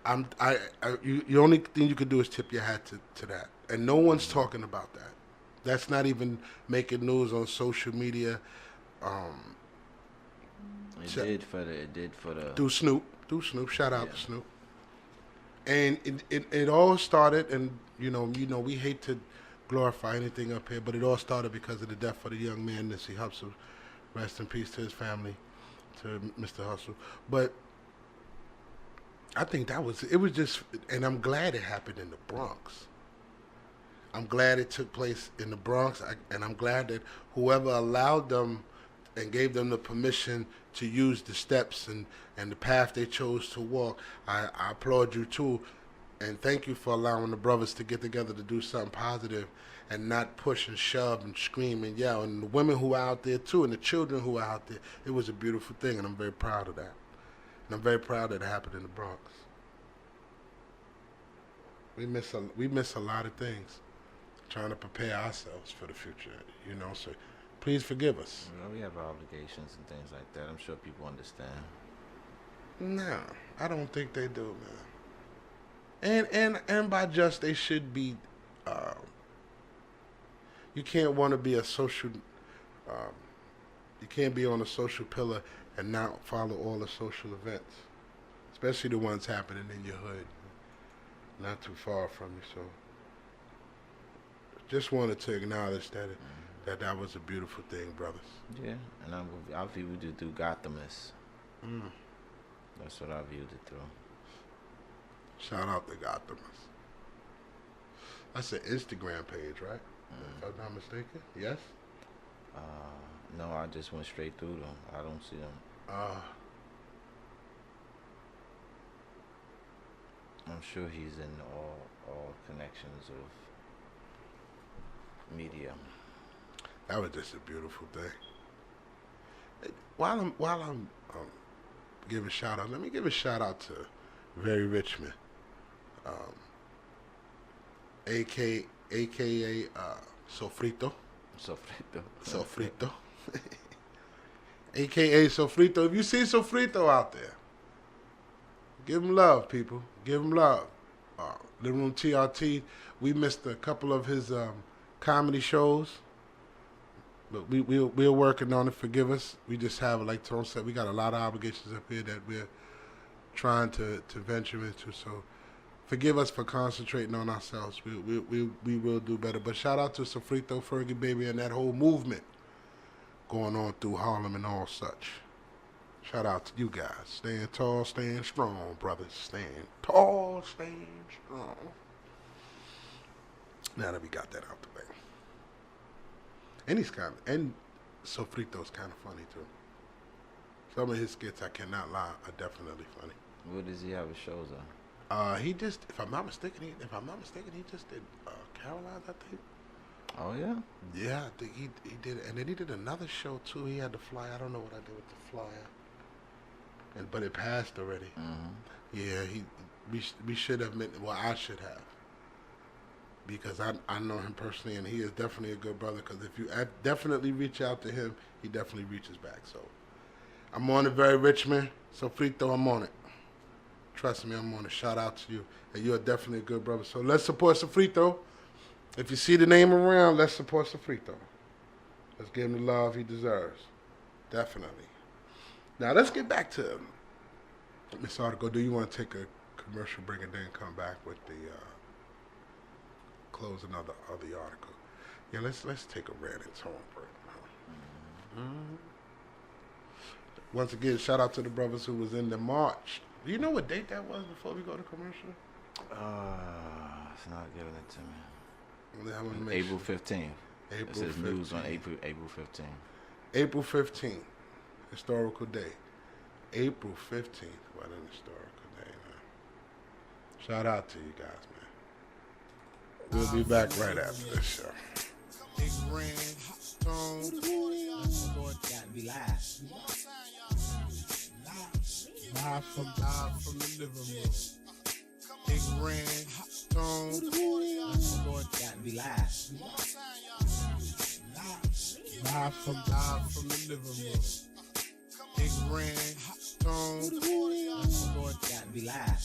The only thing you could do is tip your hat to that, and no one's talking about that. That's not even making news on social media. It did for the. Through Snoop. Shout out to Snoop. And it all started, and we hate to glorify anything up here, but it all started because of the death of the young man, Nipsey Hussle. Rest in peace to his family, to Mr. Hussle. But I think it was just, and I'm glad it happened in the Bronx. I'm glad it took place in the Bronx, and I'm glad that whoever allowed them and gave them the permission to use the steps and the path they chose to walk, I applaud you too, and thank you for allowing the brothers to get together to do something positive and not push and shove and scream and yell. And the women who are out there too, and the children who are out there, it was a beautiful thing, and I'm very proud of that. And I'm very proud that it happened in the Bronx. We miss a lot of things, trying to prepare ourselves for the future, so please forgive us. We have obligations and things like that. I'm sure people understand. No, I don't think they do, man. And by just, they should be, you can't want to be a social, you can't be on a social pillar and not follow all the social events, especially the ones happening in your hood, not too far from you. So just wanted to acknowledge that was a beautiful thing, brothers. Yeah, and I viewed it through Gothamist. That's what I viewed it through. Shout out to Gothamist. That's an Instagram page, right? If I'm not mistaken. Yes? No, I just went straight through them. I don't see them. I'm sure he's in all connections of media. That was just a beautiful thing. While I'm giving a shout out, let me give a shout out to Very Richmond, aka Sofrito. Sofrito. AKA Sofrito. If you see Sofrito out there, give him love, people. Give him love. Living Room TRT, we missed a couple of his comedy shows, but we're working on it. Forgive us. We just have, like Tone said, we got a lot of obligations up here that we're trying to venture into. So forgive us for concentrating on ourselves. We will do better. But shout out to Sofrito, Fergie Baby, and that whole movement going on through Harlem and all such. Shout out to you guys. Staying tall, staying strong, brothers. Staying tall, staying strong. Now that we got that out the way. And Sofrito's kind of funny too. Some of his skits, I cannot lie, are definitely funny. What does he have his shows on? He just, if I'm not mistaken, he just did Caroline's, I think. Oh yeah. Yeah, I think he did, and then he did another show too. He had the flyer. I don't know what I did with the flyer, but it passed already. Mm-hmm. Yeah, we should have met. Well, I should have, because I know him personally, and he is definitely a good brother. Because if you definitely reach out to him, he definitely reaches back. So I'm on it, Very Richmond. Sofrito, I'm on it. Trust me, I'm on it. Shout out to you, and you are definitely a good brother. So let's support Sofrito. If you see the name around, let's support Sofrito. Let's give him the love he deserves. Definitely. Now, let's get back to this article. Do you want to take a commercial break and then come back with the closing of the article? Yeah, let's take a red and tone break. Mm-hmm. Once again, shout out to the brothers who was in the march. Do you know what date that was before we go to commercial? It's not giving it to me. April 15th. April It says 15th. news on April 15th. April 15th. historical day. April 15th. What an historical day, man. Shout out to you guys, man. We'll be back right after this show. Big Red, Stone, Lord, gotta be live. Live from the living room. Big Red, Stone, Lord, gotta be live. Live from the living room. Big Red, Stone, Lord, gotta be live.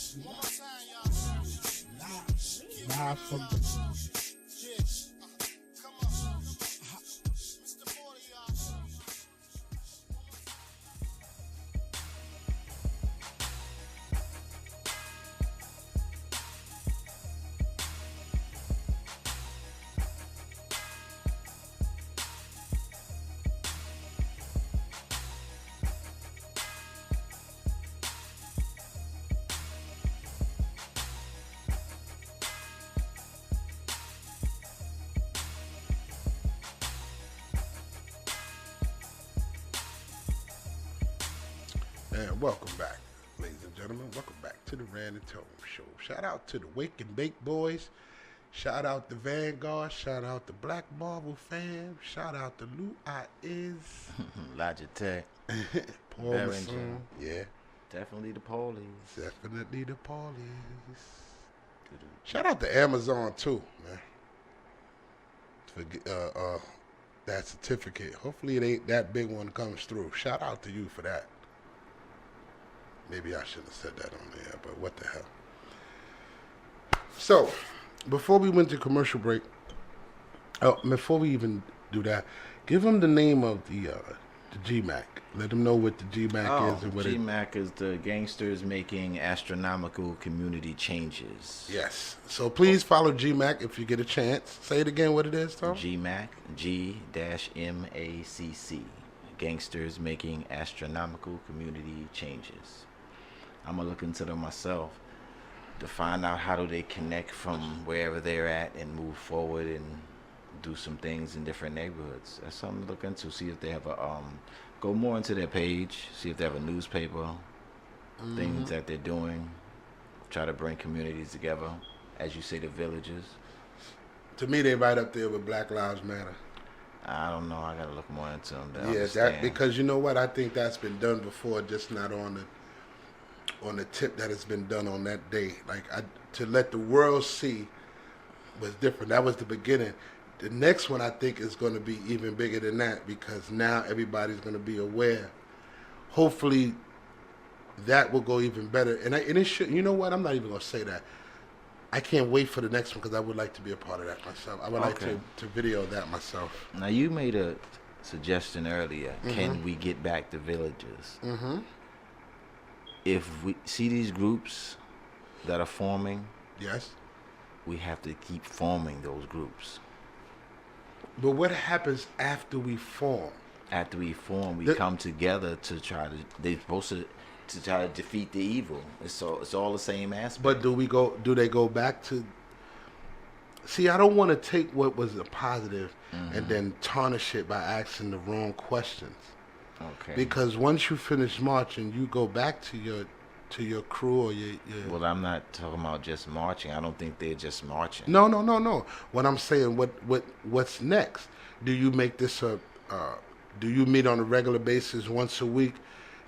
Live from the And welcome back, ladies and gentlemen. Welcome back to the Rand and Tone Show. Shout out to the Wake and Bake Boys. Shout out the Vanguard. Shout out the Black Marvel fam. Shout out to Lou I Is. Logitech. Paul Very Masson. enjoyable. Yeah, Definitely the police. definitely the police. Shout out to Amazon too, man. For that certificate. Hopefully it ain't that big one comes through. Shout out to you for that. Maybe I shouldn't have said that on there, but what the hell. So, before we went to commercial break, before we even do that, give them the name of the GMAC. Let them know what the GMAC is and what GMAC is the Gangsters Making Astronomical Community Changes. Yes. So please follow GMAC if you get a chance. Say it again what it is, Tom. GMAC, G-MACC. Gangsters Making Astronomical Community Changes. I'm going to look into them myself to find out how do they connect from wherever they're at and move forward and do some things in different neighborhoods. That's something to look into. See if they have a, go more into their page, see if they have a newspaper, things that they're doing. Try to bring communities together. As you say, the villages. To me, they right up there with Black Lives Matter. I don't know. I got to look more into them. To Yeah, understand. because you know what? I think that's been done before, just not on the tip that it's been done on that day. Like to let the world see was different. That was the beginning. The next one I think is going to be even bigger than that because now everybody's going to be aware. Hopefully, that will go even better. And it should. You know what? I'm not even going to say that. I can't wait for the next one because I would like to be a part of that myself. I would like to video that myself. Now, you made a suggestion earlier. Can we get back to villages? Mm-hmm. If we see these groups that are forming, Yes. we have to keep forming those groups. But what happens after we form? After we form, we come together to try to. They're supposed to try to defeat the evil. It's all the same aspect. But do they go back to? See, I don't want to take what was a positive and then tarnish it by asking the wrong questions. Okay. Because once you finish marching, you go back to your crew or your. Well, I'm not talking about just marching. I don't think they're just marching. No. What I'm saying, what's next? Do you make this do you meet on a regular basis once a week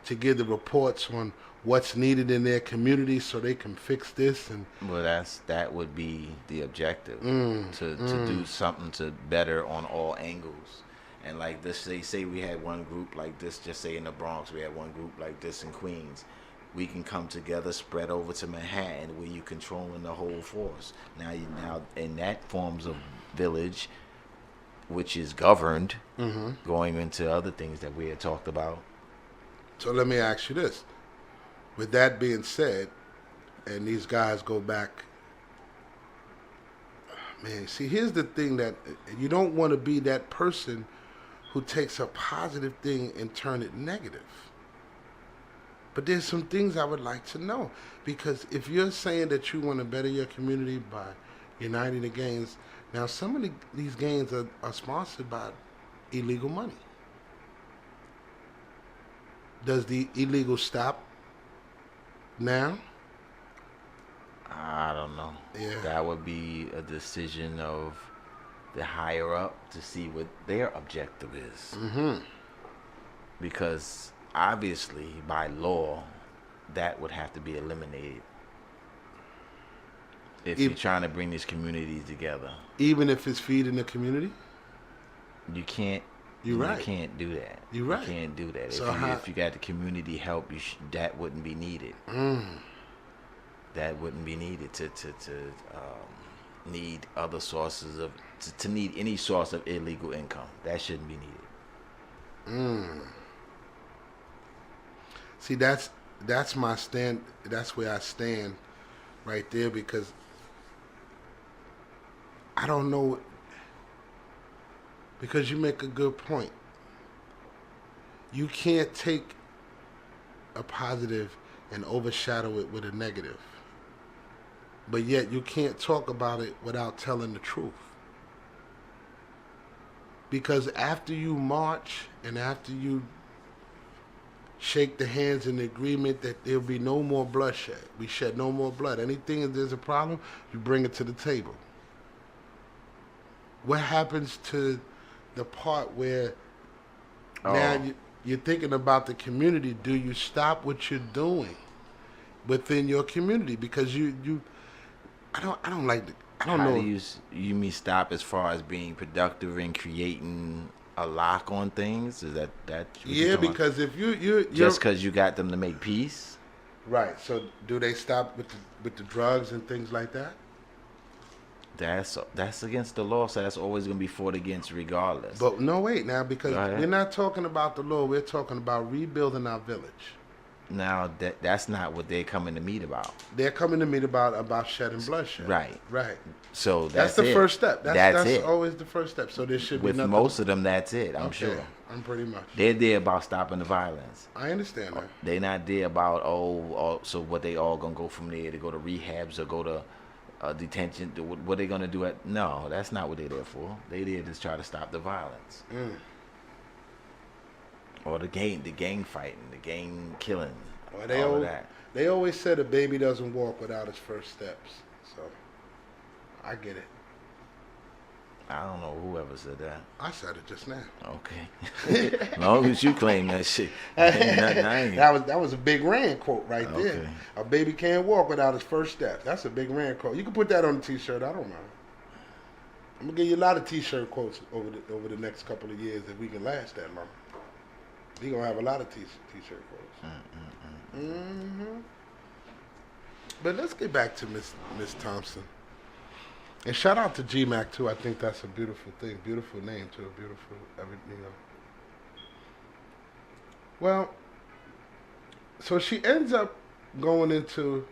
to give the reports on what's needed in their community so they can fix this? And well, that would be the objective, to do something to better on all angles. And like this, they say we had one group like this, just say in the Bronx, we had one group like this in Queens. We can come together, spread over to Manhattan, where you're controlling the whole force. Now, and that forms a village, which is governed, going into other things that we had talked about. So let me ask you this. With that being said, and these guys go back, man, see, here's the thing that you don't want to be that person who takes a positive thing and turn it negative. But there's some things I would like to know. Because if you're saying that you want to better your community by uniting the gangs, now some of these gangs are sponsored by illegal money. Does the illegal stop now? I don't know. Yeah. That would be a decision of the higher up to see what their objective is. Mm-hmm. Because obviously, by law, that would have to be eliminated if you're trying to bring these communities together. Even if it's feeding the community? You can't. You're right. You can't do that. You're right. You can't do that. So if you got the community help, that wouldn't be needed. That wouldn't be needed to need other sources of to need any source of illegal income. That shouldn't be needed. See, that's my stand. That's where I stand, right there, because I don't know. Because you make a good point. You can't take a positive and overshadow it with a negative. But yet you can't talk about it without telling the truth. Because after you march and after you shake the hands in the agreement that there'll be no more bloodshed, we shed no more blood. Anything if there's a problem, you bring it to the table. What happens to the part where now you're thinking about the community? Do you stop what you're doing within your community? Because I don't like the, I don't know. How do you mean stop as far as being productive and creating a lock on things? Is that Yeah, because if you're just because you got them to make peace, right? So do they stop with the drugs and things like that? That's against the law, so that's always going to be fought against regardless. But no, wait now, because we're not talking about the law. We're talking about rebuilding our village. Now that's not what they're coming to meet about. They're coming to meet about shedding bloodshed. Right. So that's the first step. That's it. Always the first step. So there should be with nothing. Most of them. That's it. I'm sure. I'm pretty much. They're there about stopping the violence. I understand that. They're not there about so what they all gonna go from there to go to rehabs or go to detention. What they gonna do no, that's not what they're there for. They there to try to stop the violence. Or the gang fighting, the gang killing. Well, they always said a baby doesn't walk without its first steps. So I get it. I don't know whoever said that. I said it just now. Okay. As long as you claim that shit. That was a Big Rand quote right there. Okay. A baby can't walk without his first steps. That's a Big Rand quote. You can put that on a t-shirt. I don't mind. I'm gonna give you a lot of t-shirt quotes over the next couple of years if we can last that long. We're gonna have a lot of t-shirt quotes. But let's get back to Miss Thompson. And shout out to G-Mac too. I think that's a beautiful thing. Beautiful name too. Beautiful everything. Well, so she ends up going into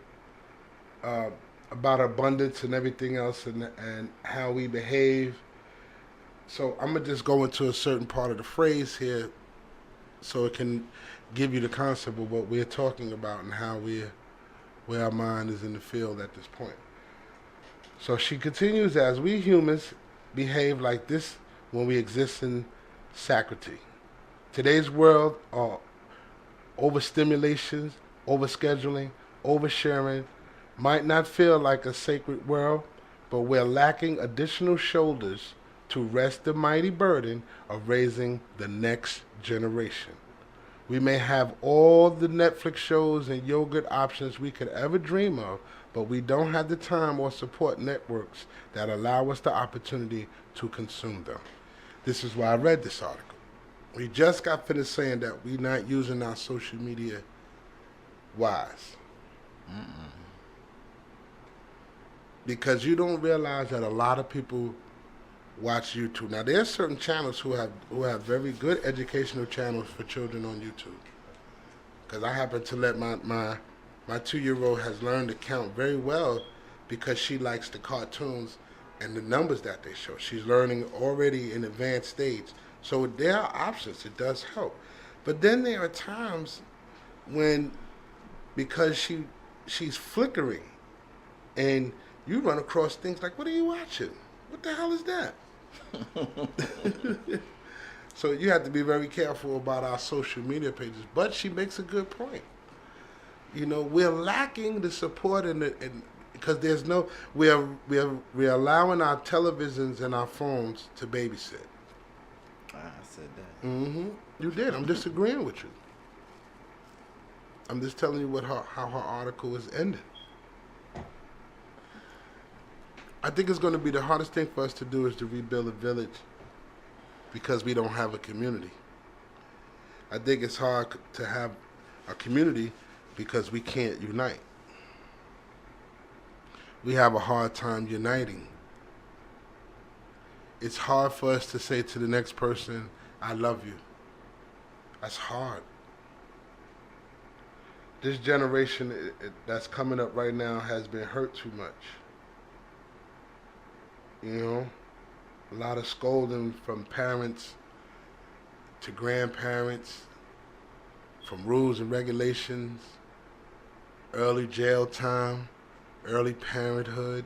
about abundance and everything else and how we behave. So I'm gonna just go into a certain part of the phrase here so it can give you the concept of what we're talking about and how where our mind is in the field at this point. So she continues, as we humans behave like this when we exist in sacrity. Today's world are overstimulations, overscheduling, oversharing might not feel like a sacred world, but we're lacking additional shoulders to rest the mighty burden of raising the next generation. We may have all the Netflix shows and yogurt options we could ever dream of, but we don't have the time or support networks that allow us the opportunity to consume them. This is why I read this article. We just got finished saying that we're not using our social media wise. Because you don't realize that a lot of people watch YouTube. Now, there are certain channels who have very good educational channels for children on YouTube. Because I happen to let my 2-year-old has learned to count very well because she likes the cartoons and the numbers that they show. She's learning already in advanced stage. So there are options. It does help. But then there are times when, because she's flickering, and you run across things like, what are you watching? What the hell is that? So you have to be very careful about our social media pages. But she makes a good point. You know, we're lacking the support because there's no we're allowing our televisions and our phones to babysit. I said that. Mm-hmm. You did. I'm disagreeing with you. I'm just telling you how her article is ended. I think it's going to be the hardest thing for us to do is to rebuild a village because we don't have a community. I think it's hard to have a community because we can't unite. We have a hard time uniting. It's hard for us to say to the next person, I love you. That's hard. This generation that's coming up right now has been hurt too much. You know, a lot of scolding from parents to grandparents, from rules and regulations, early jail time, early parenthood.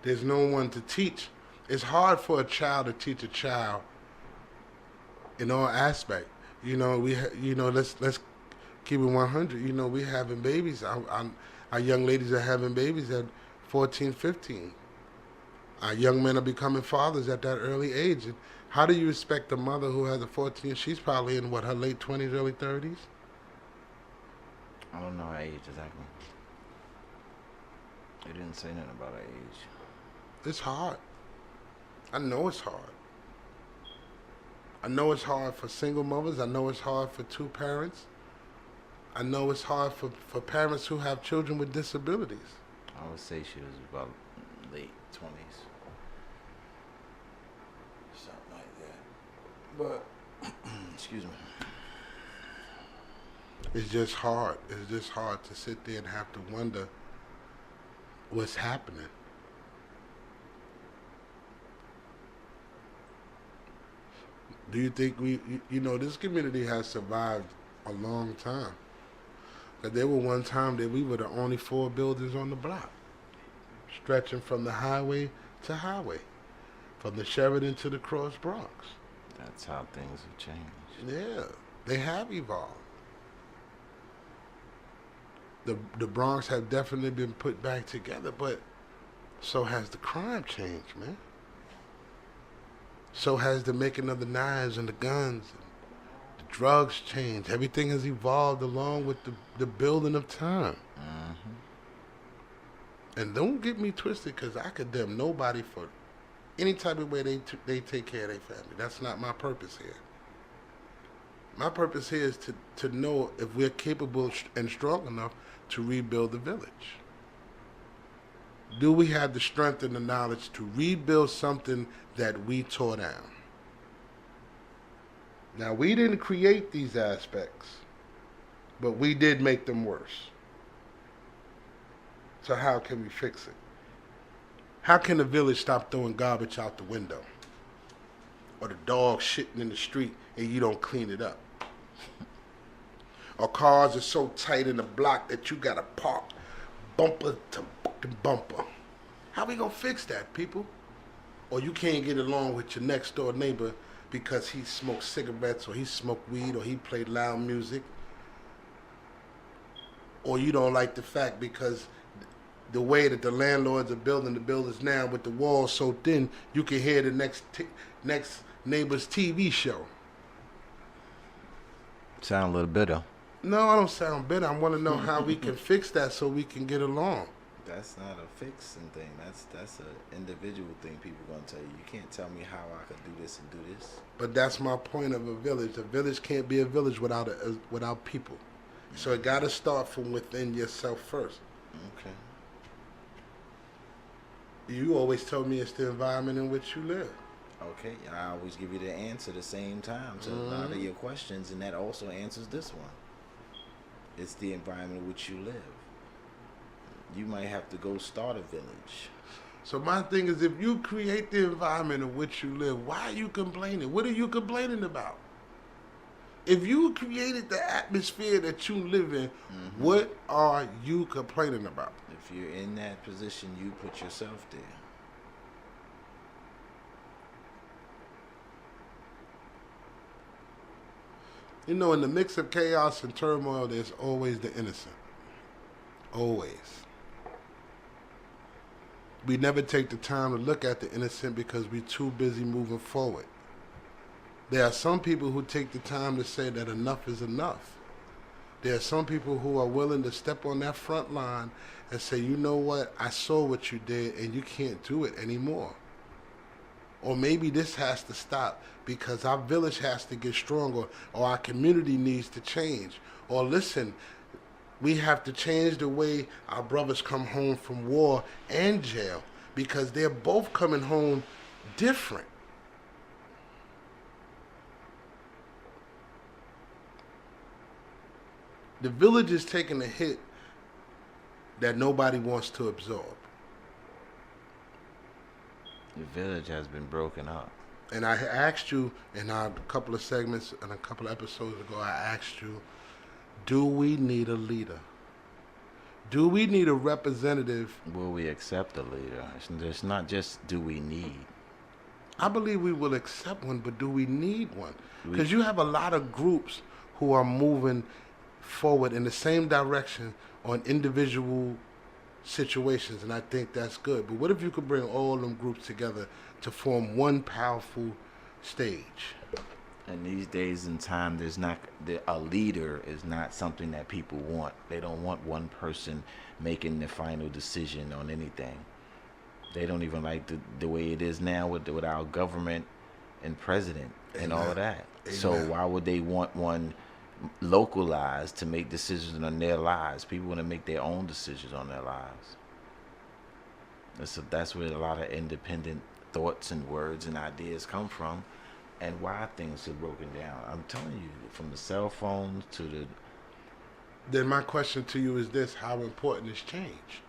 There's no one to teach. It's hard for a child to teach a child in all aspects. You know, let's keep it 100. You know, we having babies. Our young ladies are having babies at 14, 15. Our young men are becoming fathers at that early age. And how do you expect a mother who has a 14? She's probably in her late 20s, early 30s. I don't know her age exactly. They didn't say nothing about her age. It's hard. I know it's hard. I know it's hard for single mothers. I know it's hard for two parents. I know it's hard for parents who have children with disabilities. I would say she was about late 20s. Something like that. But, excuse me. It's just hard. It's just hard to sit there and have to wonder what's happening. Do you think this community has survived a long time? Because there were one time that we were the only 4 buildings on the block, stretching from the highway to highway, from the Sheridan to the Cross Bronx. That's how things have changed. Yeah, they have evolved. The Bronx have definitely been put back together, but so has the crime changed, man. So has the making of the knives and the guns. The drugs changed. Everything has evolved along with the building of time. Mm-hmm. And don't get me twisted, because I condemn nobody for any type of way they take care of their family. That's not my purpose here. My purpose here is to know if we're capable and strong enough to rebuild the village. Do we have the strength and the knowledge to rebuild something that we tore down? Now, we didn't create these aspects, but we did make them worse. So how can we fix it? How can the village stop throwing garbage out the window? Or the dog shitting in the street and you don't clean it up? Or cars are so tight in the block that you gotta park bumper to fucking bumper. How we gonna fix that, people? Or you can't get along with your next door neighbor because he smokes cigarettes or he smoked weed or he played loud music. Or you don't like the fact because the way that the landlords are building the buildings now with the walls so thin, you can hear the next neighbor's TV show. Sound a little bitter. No, I don't sound bitter. I want to know how we can fix that so we can get along. That's not a fixing thing. That's an individual thing people gonna tell you. You can't tell me how I could do this and do this. But that's my point of a village. A village can't be a village without people. So it got to start from within yourself first. Okay. You always tell me it's the environment in which you live. Okay, I always give you the answer at the same time to a lot of your questions, and that also answers this one. It's the environment in which you live. You might have to go start a village. So my thing is, if you create the environment in which you live, why are you complaining? What are you complaining about? If you created the atmosphere that you live in, what are you complaining about? If you're in that position, you put yourself there. You know, in the mix of chaos and turmoil, there's always the innocent. Always. We never take the time to look at the innocent because we're too busy moving forward. There are some people who take the time to say that enough is enough. There are some people who are willing to step on that front line and say, you know what, I saw what you did and you can't do it anymore. Or maybe this has to stop because our village has to get stronger, or our community needs to change. Or listen, we have to change the way our brothers come home from war and jail because they're both coming home different. The village is taking a hit that nobody wants to absorb. The village has been broken up. And I asked you in a couple of segments and a couple of episodes ago, I asked you, do we need a leader? Do we need a representative? Will we accept a leader? It's not just do we need. I believe we will accept one, but do we need one? Because you have a lot of groups who are moving forward in the same direction on individual situations, and I think that's good. But what if you could bring all them groups together to form one powerful stage? And these days and time, a leader is not something that people want. They don't want one person making the final decision on anything. They don't even like the way it is now with our government and president and all of that. Amen. So why would they want one localized to make decisions on their lives? People want to make their own decisions on their lives. That's where a lot of independent thoughts and words and ideas come from, and why things are broken down. I'm telling you, from the cell phones to the... Then my question to you is this: how important is change?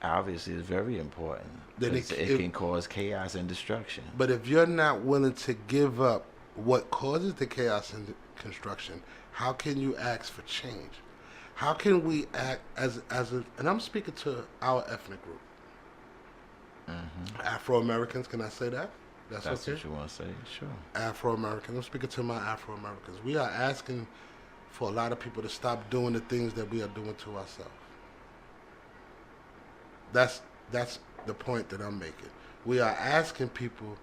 Obviously, it's very important. Then it can cause chaos and destruction. But if you're not willing to give up what causes the chaos and construction, how can you ask for change? How can we act as a, and I'm speaking to our ethnic group, Afro-Americans, can I say that? That's okay? What you want to say, sure. Afro-Americans, I'm speaking to my Afro-Americans. We are asking for a lot of people to stop doing the things that we are doing to ourselves. That's the point that I'm making. We are asking people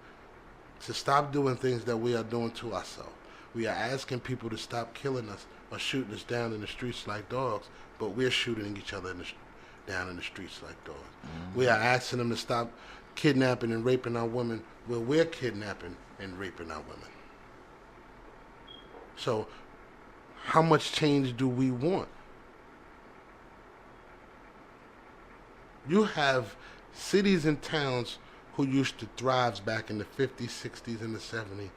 to stop doing things that we are doing to ourselves. We are asking people to stop killing us or shooting us down in the streets like dogs, but we're shooting each other down in the streets like dogs. We are asking them to stop kidnapping and raping our women where we're kidnapping and raping our women. So how much change do we want? You have cities and towns who used to thrive back in the 50s, 60s, and the 70s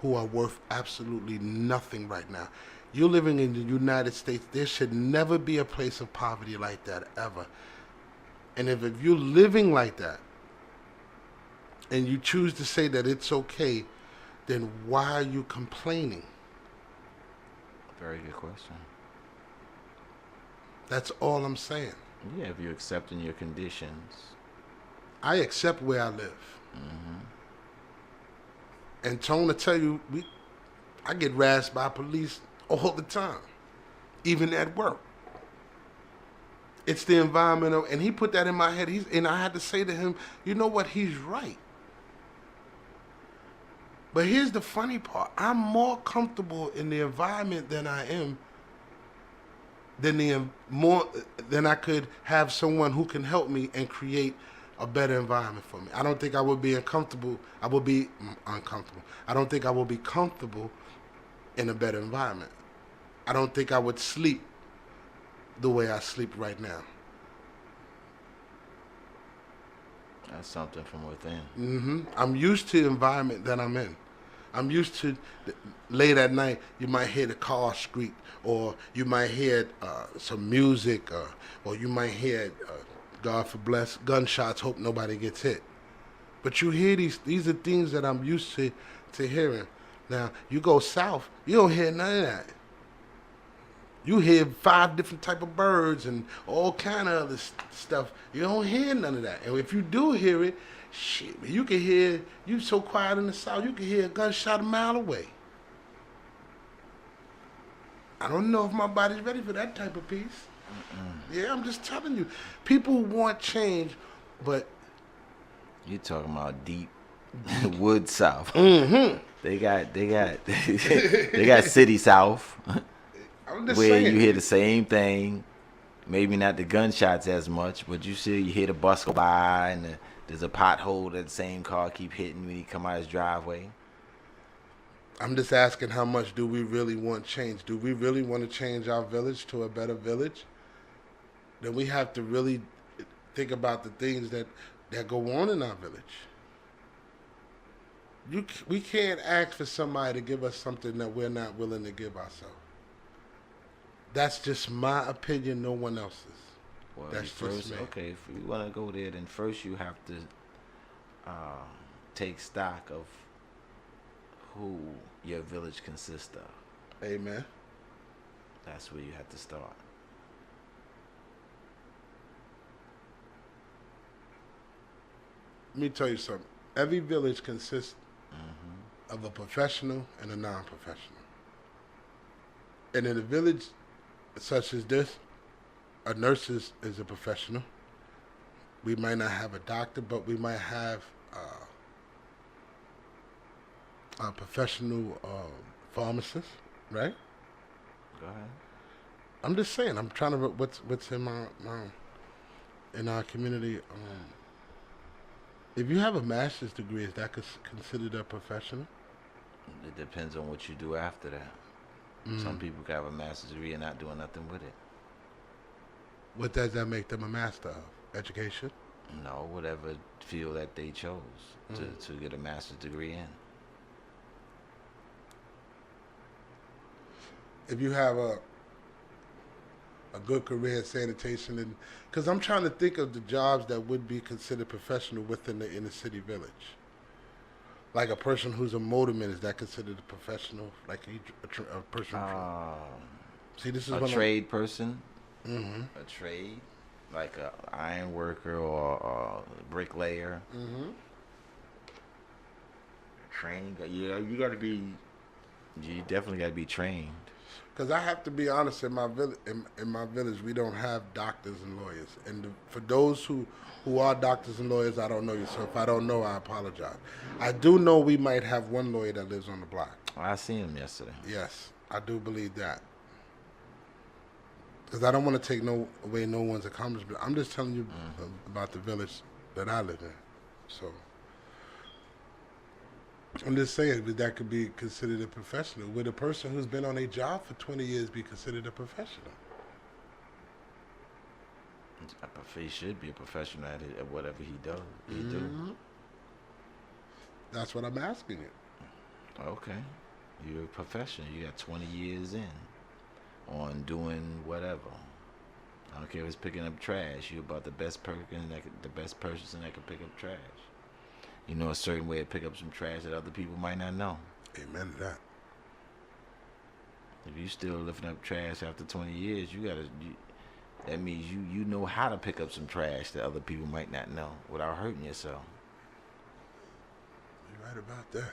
who are worth absolutely nothing right now. You're living in the United States. There should never be a place of poverty like that, ever. And if you're living like that and you choose to say that it's okay, then why are you complaining? Very good question. That's all I'm saying. Yeah, if you're accepting your conditions. I accept where I live. And Tone, to tell you, I get razzed by police all the time, even at work. It's the environment, and he put that in my head. And I had to say to him, you know what? He's right. But here's the funny part: I'm more comfortable in the environment than I am than I could have someone who can help me and create a better environment for me. I don't think I would be uncomfortable. I would be uncomfortable. I don't think I would be comfortable in a better environment. I don't think I would sleep the way I sleep right now. That's something from within. I'm used to the environment that I'm in. I'm used to late at night, you might hear the car squeak, or you might hear some music, or you might hear, God for bless, gunshots, hope nobody gets hit. But you hear these are things that I'm used to hearing. Now, you go south, you don't hear none of that. You hear 5 different type of birds and all kind of other stuff. You don't hear none of that. And if you do hear it, shit, you can hear, you so quiet in the south, you can hear a gunshot a mile away. I don't know if my body's ready for that type of peace. Yeah, I'm just telling you. People want change, but You talking about deep wood south? They got they got city south I'm just where saying. you hear the same thing. Maybe not the gunshots as much, but you hear the bus go by and there's a pothole that the same car keep hitting when he come out his driveway. I'm just asking, how much do we really want change? Do we really want to change our village to a better village? Then we have to really think about the things that go on in our village. We can't ask for somebody to give us something that we're not willing to give ourselves. That's just my opinion, no one else's. Well, That's first, just me. okay, if you want to go there, then first you have to take stock of who your village consists of. Amen. That's where you have to start. Let me tell you something. Every village consists of a professional and a non-professional. And in a village such as this, a nurse is a professional. We might not have a doctor, but we might have a professional pharmacist, right? Go ahead. I'm just saying. I'm trying to what's in in our community. If you have a master's degree, is that considered a professional? It depends on what you do after that. Some people can have a master's degree and not doing nothing with it. What does that make them a master of? Education? No, whatever field that they chose to get a master's degree in. If you have a good career in sanitation, and because I'm trying to think of the jobs that would be considered professional within the inner city village. Like a person who's a motorman, is that considered a professional? Like a person? See, this is A what trade person, Mm-hmm. a trade, like a iron worker or a bricklayer. Mm-hmm. Training, yeah, you definitely got to be trained. Because I have to be honest, in my village, we don't have doctors and lawyers. And for those who are doctors and lawyers, I don't know you. So if I don't know, I apologize. I do know we might have one lawyer that lives on the block. I seen him yesterday. Yes, I do believe that. Because I don't want to take away no one's accomplishment. I'm just telling you about the village that I live in. So I'm just saying that could be considered a professional. Would a person who's been on a job for 20 years be considered a professional? He should be a professional at whatever he does. He do. That's what I'm asking you. Okay, you're a professional. You got 20 years in on doing whatever. I don't care if it's picking up trash. You're about the best person that can pick up trash. You know a certain way to pick up some trash that other people might not know. Amen to that. If you still lifting up trash after 20 years, that means you know how to pick up some trash that other people might not know without hurting yourself. You're right about that.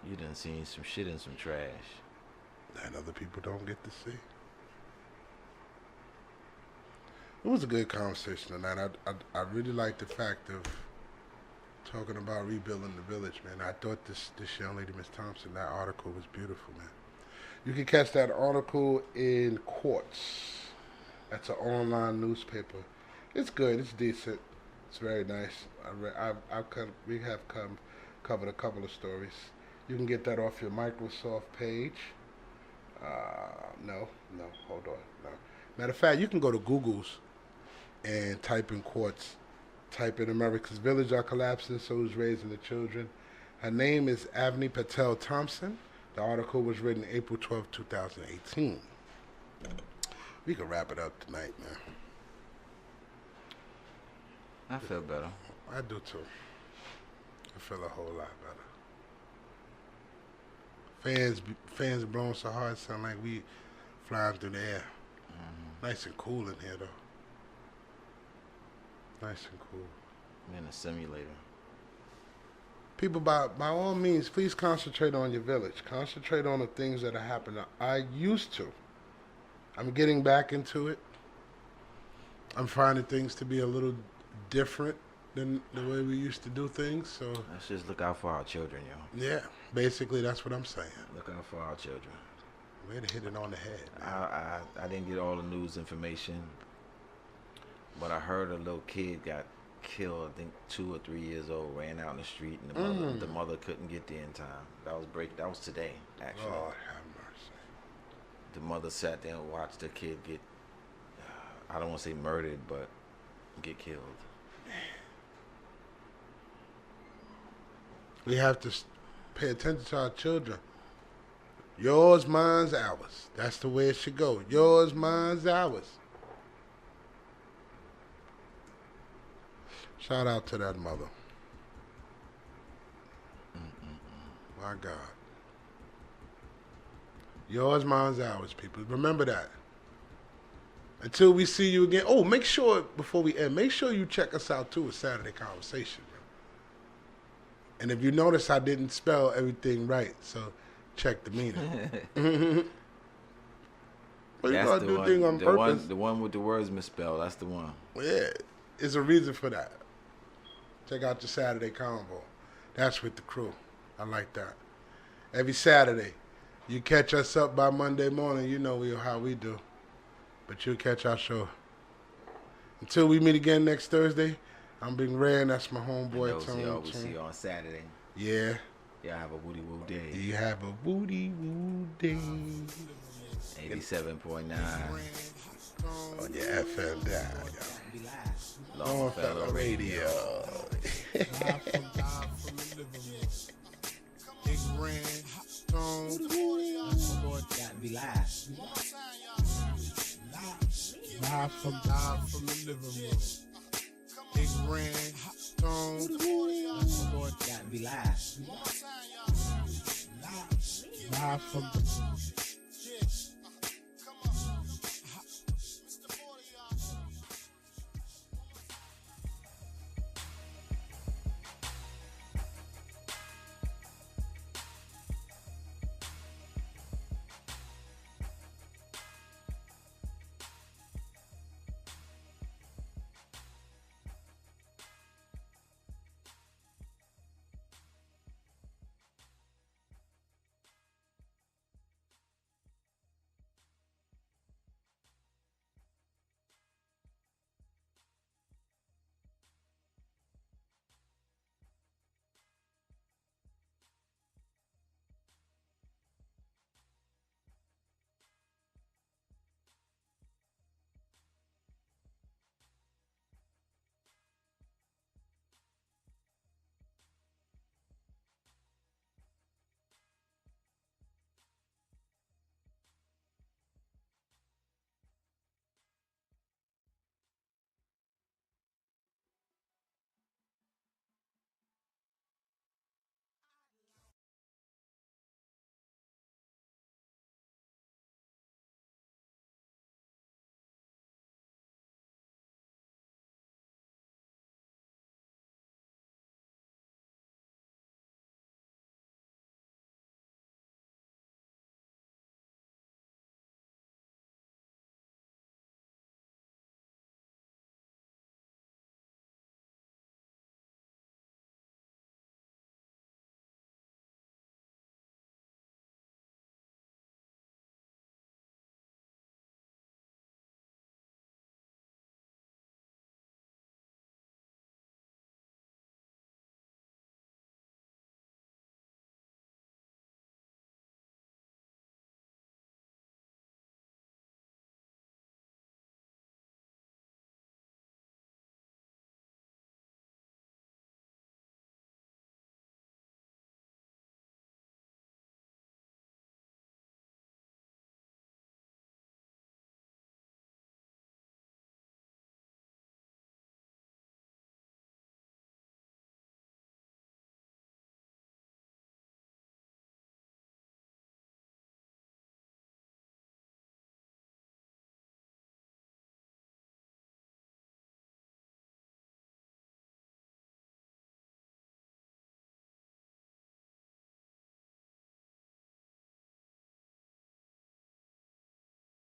You done seen some shit in some trash. That other people don't get to see. It was a good conversation tonight. I really like the fact of talking about rebuilding the village, man. I thought this young lady, Miss Thompson, that article was beautiful, man. You can catch that article in Quartz. That's an online newspaper. It's good. It's decent. It's very nice. We have covered a couple of stories. You can get that off your Microsoft page. No, hold on. No. Matter of fact, you can go to Google's and type in Quartz. Type in America's Village are collapsing, so who's raising the children? Her name is Avni Patel Thompson. The article was written April 12, 2018. We can wrap it up tonight, man. I feel better. I do too. I feel a whole lot better. Fans blowing so hard, sound like we flying through the air. Nice and cool in here, though. Nice and cool. I'm in a simulator. people, by all means, please concentrate on your village. Concentrate on the things that are happening. I used to. I'm getting back into it. I'm finding things to be a little different than the way we used to do things. So let's just look out for our children, yo. yeah, basically that's what I'm saying. Look out for our children. Way to hit it on the head, man. I didn't get all the news information, but I heard a little kid got killed. I think 2 or 3 years old, ran out in the street, and the mother couldn't get there in time. That was today, actually. Lord have mercy. The mother sat there and watched the kid get, I don't want to say murdered, but get killed. We have to pay attention to our children. Yours, mine's, ours. That's the way it should go. Yours, mine's, ours. Shout out to that mother. My God. Yours, mine's, ours, people. Remember that. Until we see you again. Oh, make sure, before we end, make sure you check us out, too, with Saturday Conversation. And if you notice, I didn't spell everything right, so check the meaning. Well, you gotta do things on purpose. The one with the words misspelled, that's the one. Yeah, there's a reason for that. Check out the Saturday Convo. That's with the crew. I like that. Every Saturday, you catch us up by Monday morning, you know how we do. But you'll catch our show. Until we meet again next Thursday, I'm Big Ray, and that's my homeboy, Tom. We see you on Saturday. Yeah. Y'all have a woody woo day. You have a woody woo day. 87.9 on your FM dial, y'all. Longfellow Radio. Big Red, Stone, Lord, gotta be live. Live from the living room. Big Red, Stone, Lord, gotta be live. Live from